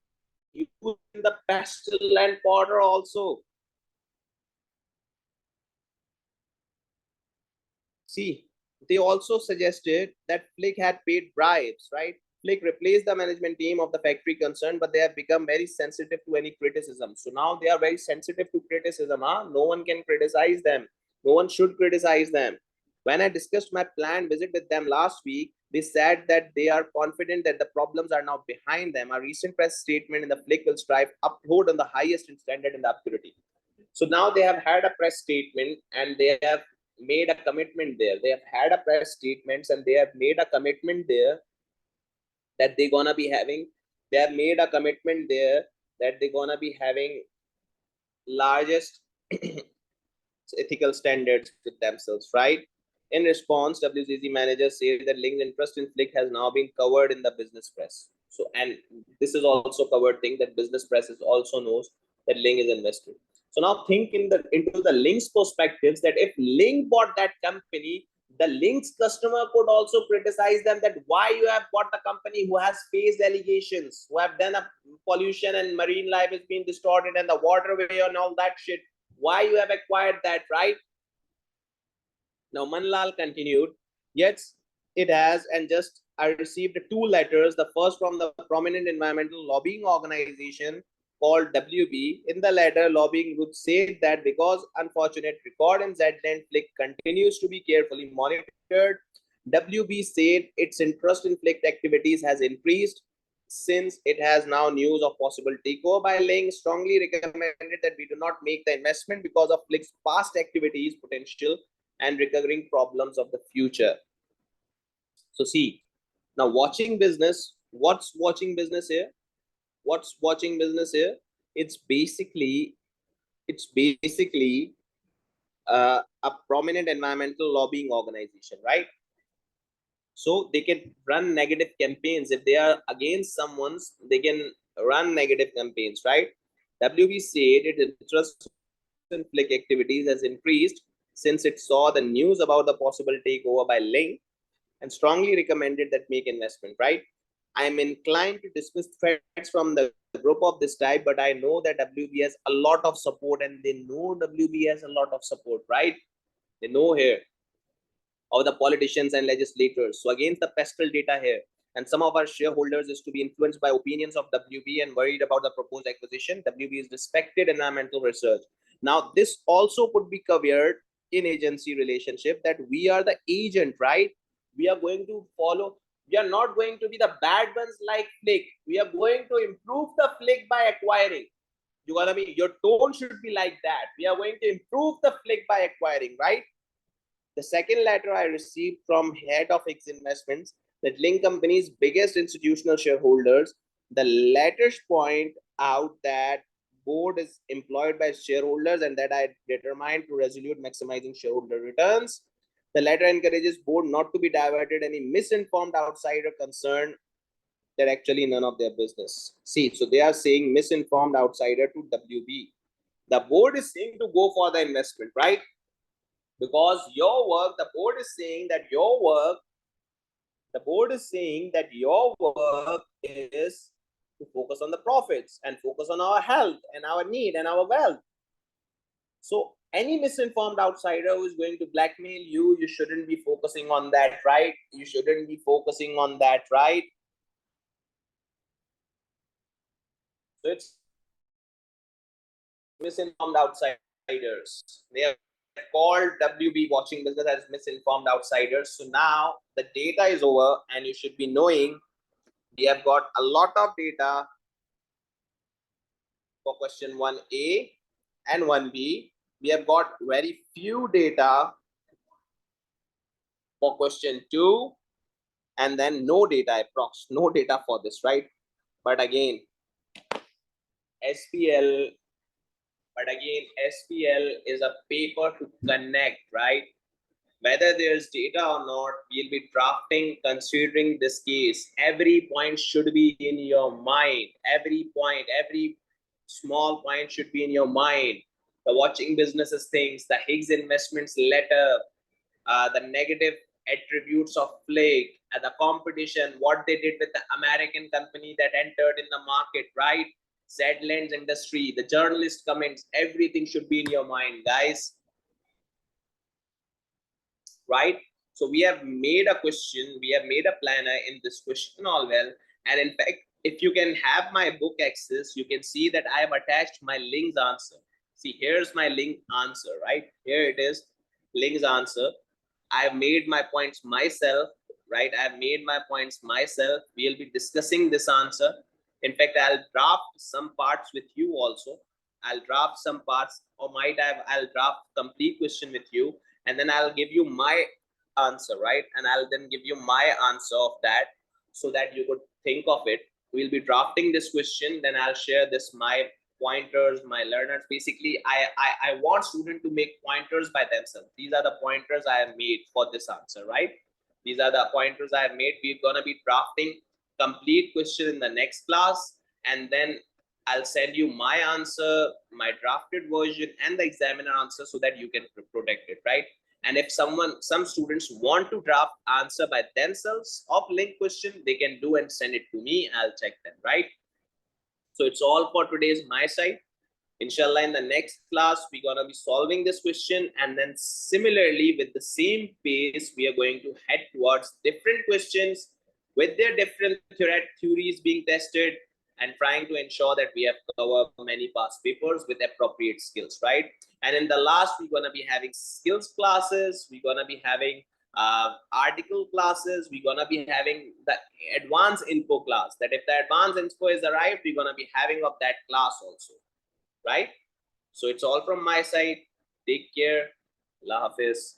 be used in the pestle and powder also. See, they also suggested that Flick had paid bribes, right? Flick replaced the management team of the factory concerned, but they have become very sensitive to any criticism. So now they are very sensitive to criticism. Huh? No one can criticize them. No one should criticize them. When I discussed my planned visit with them last week, they said that they are confident that the problems are now behind them. A recent press statement in the Flick will strive uphold on the highest standard in the purity. So now they have had a press statement and they have made a commitment there. They have had a press statements and they have made a commitment there that they're gonna be having. They have made a commitment there that they're gonna be having largest ethical standards with themselves, right? In response, WCC managers say that Ling's interest in Flick has now been covered in the business press. So, and this is also covered thing that business press is also knows that Ling is invested. So now think into the Ling's perspectives that if Ling bought that company, the Ling's customer could also criticize them that why you have bought the company who has faced allegations, who have done a pollution and marine life is being distorted and the waterway and all that shit. Why you have acquired that, right? Now Manlal continued, yes, it has, and just I received two letters. The first from the prominent environmental lobbying organization called WB. In the letter, lobbying group said that because unfortunate record in Zland Flick continues to be carefully monitored, WB said its interest in Flick activities has increased since it has now news of possible takeover by Ling. Strongly recommended that we do not make the investment because of Flick's past activities potential and recurring problems of the future. So see, now watching business, what's watching business here? What's watching business here? It's basically a prominent environmental lobbying organization, right? So they can run negative campaigns. If they are against someone's, they can run negative campaigns, right? WB said its interest in Flick activities has increased since it saw the news about the possible takeover by Ling and strongly recommended that make investment, right? I am inclined to dismiss threats from the group of this type, but I know that WB has a lot of support and they know WB has a lot of support, right? They know here of the politicians and legislators. So against the pestle data here, and some of our shareholders is to be influenced by opinions of WB and worried about the proposed acquisition. WB is respected environmental research. Now, this also could be covered in agency relationship that we are the agent, right? We are going to follow. We are not going to be the bad ones like Flick. We are going to improve the Flick by acquiring. You gotta be, your tone should be like that. We are going to improve the Flick by acquiring, right? The second letter I received from head of X Investments, that Ling company's biggest institutional shareholders, the letters point out that board is employed by shareholders and that I determined to resolute maximizing shareholder returns. The letter encourages board not to be diverted any misinformed outsider concerned that actually none of their business. See, so they are saying misinformed outsider to WB. The board is saying to go for the investment, right? Because your work, the board is saying that your work is to focus on the profits and focus on our health and our need and our wealth. So any misinformed outsider who is going to blackmail you, you shouldn't be focusing on that, right? You shouldn't be focusing on that, right? So it's misinformed outsiders. They have called WB watching business as misinformed outsiders. So now the data is over and you should be knowing We have got a lot of data for question 1A and 1B. We have got very few data for question 2, and then no data, approx, no data for this, right? But again, SBL, SBL is a paper to connect, right? Whether there's data or not, we'll be drafting considering this case. Every point should be in your mind. Every point, every small point should be in your mind. The watching businesses things, the Higgs investments letter, the negative attributes of Flake, the competition, what they did with the American company that entered in the market, right? Zedland's industry, the journalist comments, everything should be in your mind, guys. Right? So we have made a question, we have made a planner in this question all well. And in fact, if you can have my book access, you can see that I have attached my Ling's answer. See, here's my Ling answer, right? Here it is, Ling's answer. I have made my points myself, right? I have made my points myself. We'll be discussing this answer. In fact, I'll draft some parts with you also. I'll draft some parts, or I'll draft complete question with you, and then I'll give you my answer, right? And I'll then give you my answer of that, so that you could think of it. We'll be drafting this question, then I'll share this my pointers, my learners. Basically, I want students to make pointers by themselves. These are the pointers I have made for this answer, right? These are the pointers I have made. We're gonna be drafting complete question in the next class, and then I'll send you my answer, my drafted version, and the examiner answer, so that you can protect it, right? And if some students want to draft answer by themselves of Link question, they can do and send it to me. I'll check them, right? So it's all for today's my side. Inshallah, in the next class, we're going to be solving this question. And then similarly, with the same pace, we are going to head towards different questions with their different theories being tested, and trying to ensure that we have covered many past papers with appropriate skills, right? And in the last, we're going to be having skills classes. We're going to be having article classes. We're going to be having the advanced info class, that if the advanced info is arrived, we're going to be having of that class also, right? So it's all from my side. Take care. Allah Hafiz.